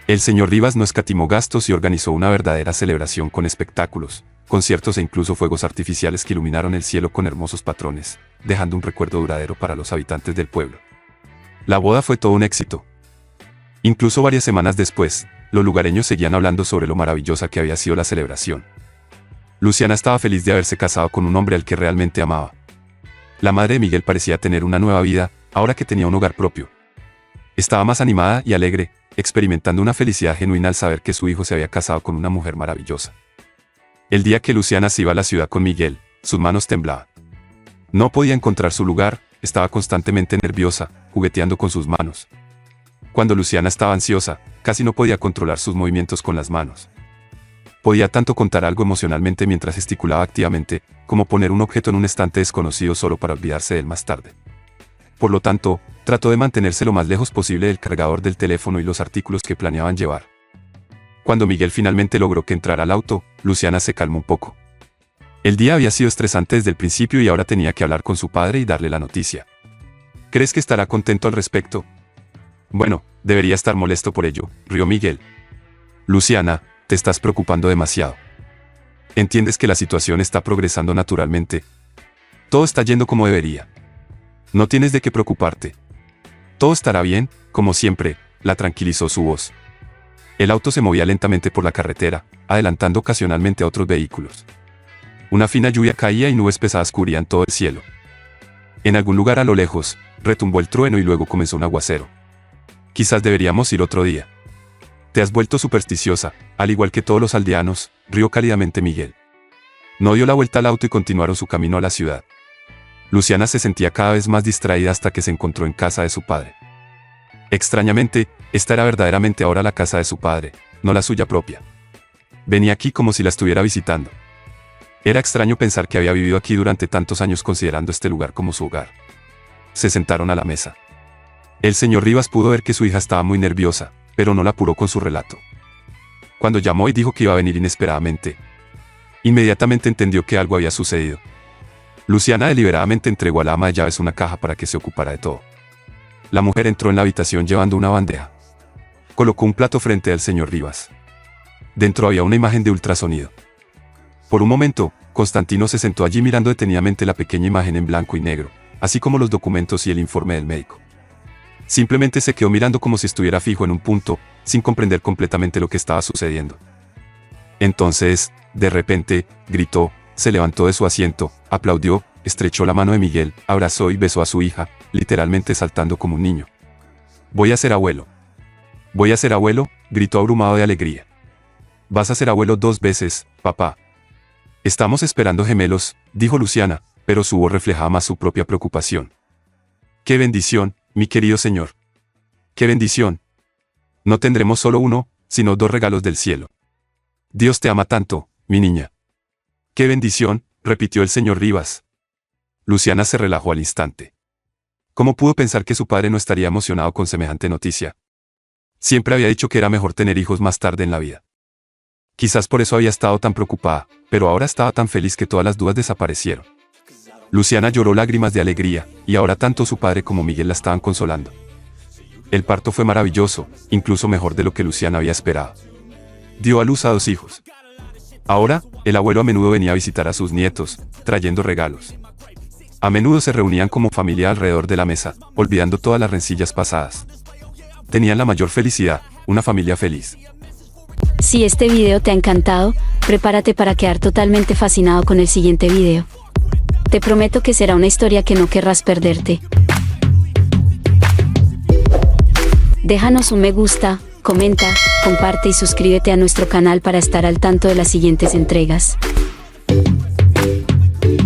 El señor Rivas no escatimó gastos y organizó una verdadera celebración con espectáculos, conciertos e incluso fuegos artificiales que iluminaron el cielo con hermosos patrones, dejando un recuerdo duradero para los habitantes del pueblo. La boda fue todo un éxito. Incluso varias semanas después, los lugareños seguían hablando sobre lo maravillosa que había sido la celebración. Luciana estaba feliz de haberse casado con un hombre al que realmente amaba. La madre de Miguel parecía tener una nueva vida, ahora que tenía un hogar propio. Estaba más animada y alegre, experimentando una felicidad genuina al saber que su hijo se había casado con una mujer maravillosa. El día que Luciana se iba a la ciudad con Miguel, sus manos temblaban. No podía encontrar su lugar, estaba constantemente nerviosa, jugueteando con sus manos. Cuando Luciana estaba ansiosa, casi no podía controlar sus movimientos con las manos. Podía tanto contar algo emocionalmente mientras gesticulaba activamente, como poner un objeto en un estante desconocido solo para olvidarse de él más tarde. Por lo tanto, trató de mantenerse lo más lejos posible del cargador del teléfono y los artículos que planeaban llevar. Cuando Miguel finalmente logró que entrara al auto, Luciana se calmó un poco. El día había sido estresante desde el principio y ahora tenía que hablar con su padre y darle la noticia. ¿Crees que estará contento al respecto? Bueno, debería estar molesto por ello, rió Miguel. Luciana, te estás preocupando demasiado. ¿Entiendes que la situación está progresando naturalmente? Todo está yendo como debería. No tienes de qué preocuparte. Todo estará bien, como siempre, la tranquilizó su voz. El auto se movía lentamente por la carretera, adelantando ocasionalmente a otros vehículos. Una fina lluvia caía y nubes pesadas cubrían todo el cielo. En algún lugar a lo lejos, retumbó el trueno y luego comenzó un aguacero. Quizás deberíamos ir otro día. Te has vuelto supersticiosa, al igual que todos los aldeanos, rió cálidamente Miguel. No dio la vuelta al auto y continuaron su camino a la ciudad. Luciana se sentía cada vez más distraída hasta que se encontró en casa de su padre. Extrañamente, esta era verdaderamente ahora la casa de su padre, no la suya propia. Venía aquí como si la estuviera visitando. Era extraño pensar que había vivido aquí durante tantos años considerando este lugar como su hogar. Se sentaron a la mesa. El señor Rivas pudo ver que su hija estaba muy nerviosa, pero no la apuró con su relato. Cuando llamó y dijo que iba a venir inesperadamente, inmediatamente entendió que algo había sucedido. Luciana deliberadamente entregó a la ama de llaves una caja para que se ocupara de todo. La mujer entró en la habitación llevando una bandeja. Colocó un plato frente al señor Rivas. Dentro había una imagen de ultrasonido. Por un momento, Constantino se sentó allí mirando detenidamente la pequeña imagen en blanco y negro, así como los documentos y el informe del médico. Simplemente se quedó mirando como si estuviera fijo en un punto, sin comprender completamente lo que estaba sucediendo. Entonces, de repente, gritó, se levantó de su asiento, aplaudió, estrechó la mano de Miguel, abrazó y besó a su hija, literalmente saltando como un niño. «Voy a ser abuelo. Voy a ser abuelo», gritó abrumado de alegría. «Vas a ser abuelo 2 veces, papá». «Estamos esperando gemelos», dijo Luciana, pero su voz reflejaba más su propia preocupación. «¡Qué bendición, mi querido señor! ¡Qué bendición! No tendremos solo uno, sino 2 regalos del cielo. Dios te ama tanto, mi niña». «¡Qué bendición!», repitió el señor Rivas. Luciana se relajó al instante. ¿Cómo pudo pensar que su padre no estaría emocionado con semejante noticia? Siempre había dicho que era mejor tener hijos más tarde en la vida. Quizás por eso había estado tan preocupada, pero ahora estaba tan feliz que todas las dudas desaparecieron. Luciana lloró lágrimas de alegría, y ahora tanto su padre como Miguel la estaban consolando. El parto fue maravilloso, incluso mejor de lo que Luciana había esperado. Dio a luz a 2 hijos. Ahora, el abuelo a menudo venía a visitar a sus nietos, trayendo regalos. A menudo se reunían como familia alrededor de la mesa, olvidando todas las rencillas pasadas. Tenían la mayor felicidad, una familia feliz. Si este video te ha encantado, prepárate para quedar totalmente fascinado con el siguiente video. Te prometo que será una historia que no querrás perderte. Déjanos un me gusta, comenta, comparte y suscríbete a nuestro canal para estar al tanto de las siguientes entregas.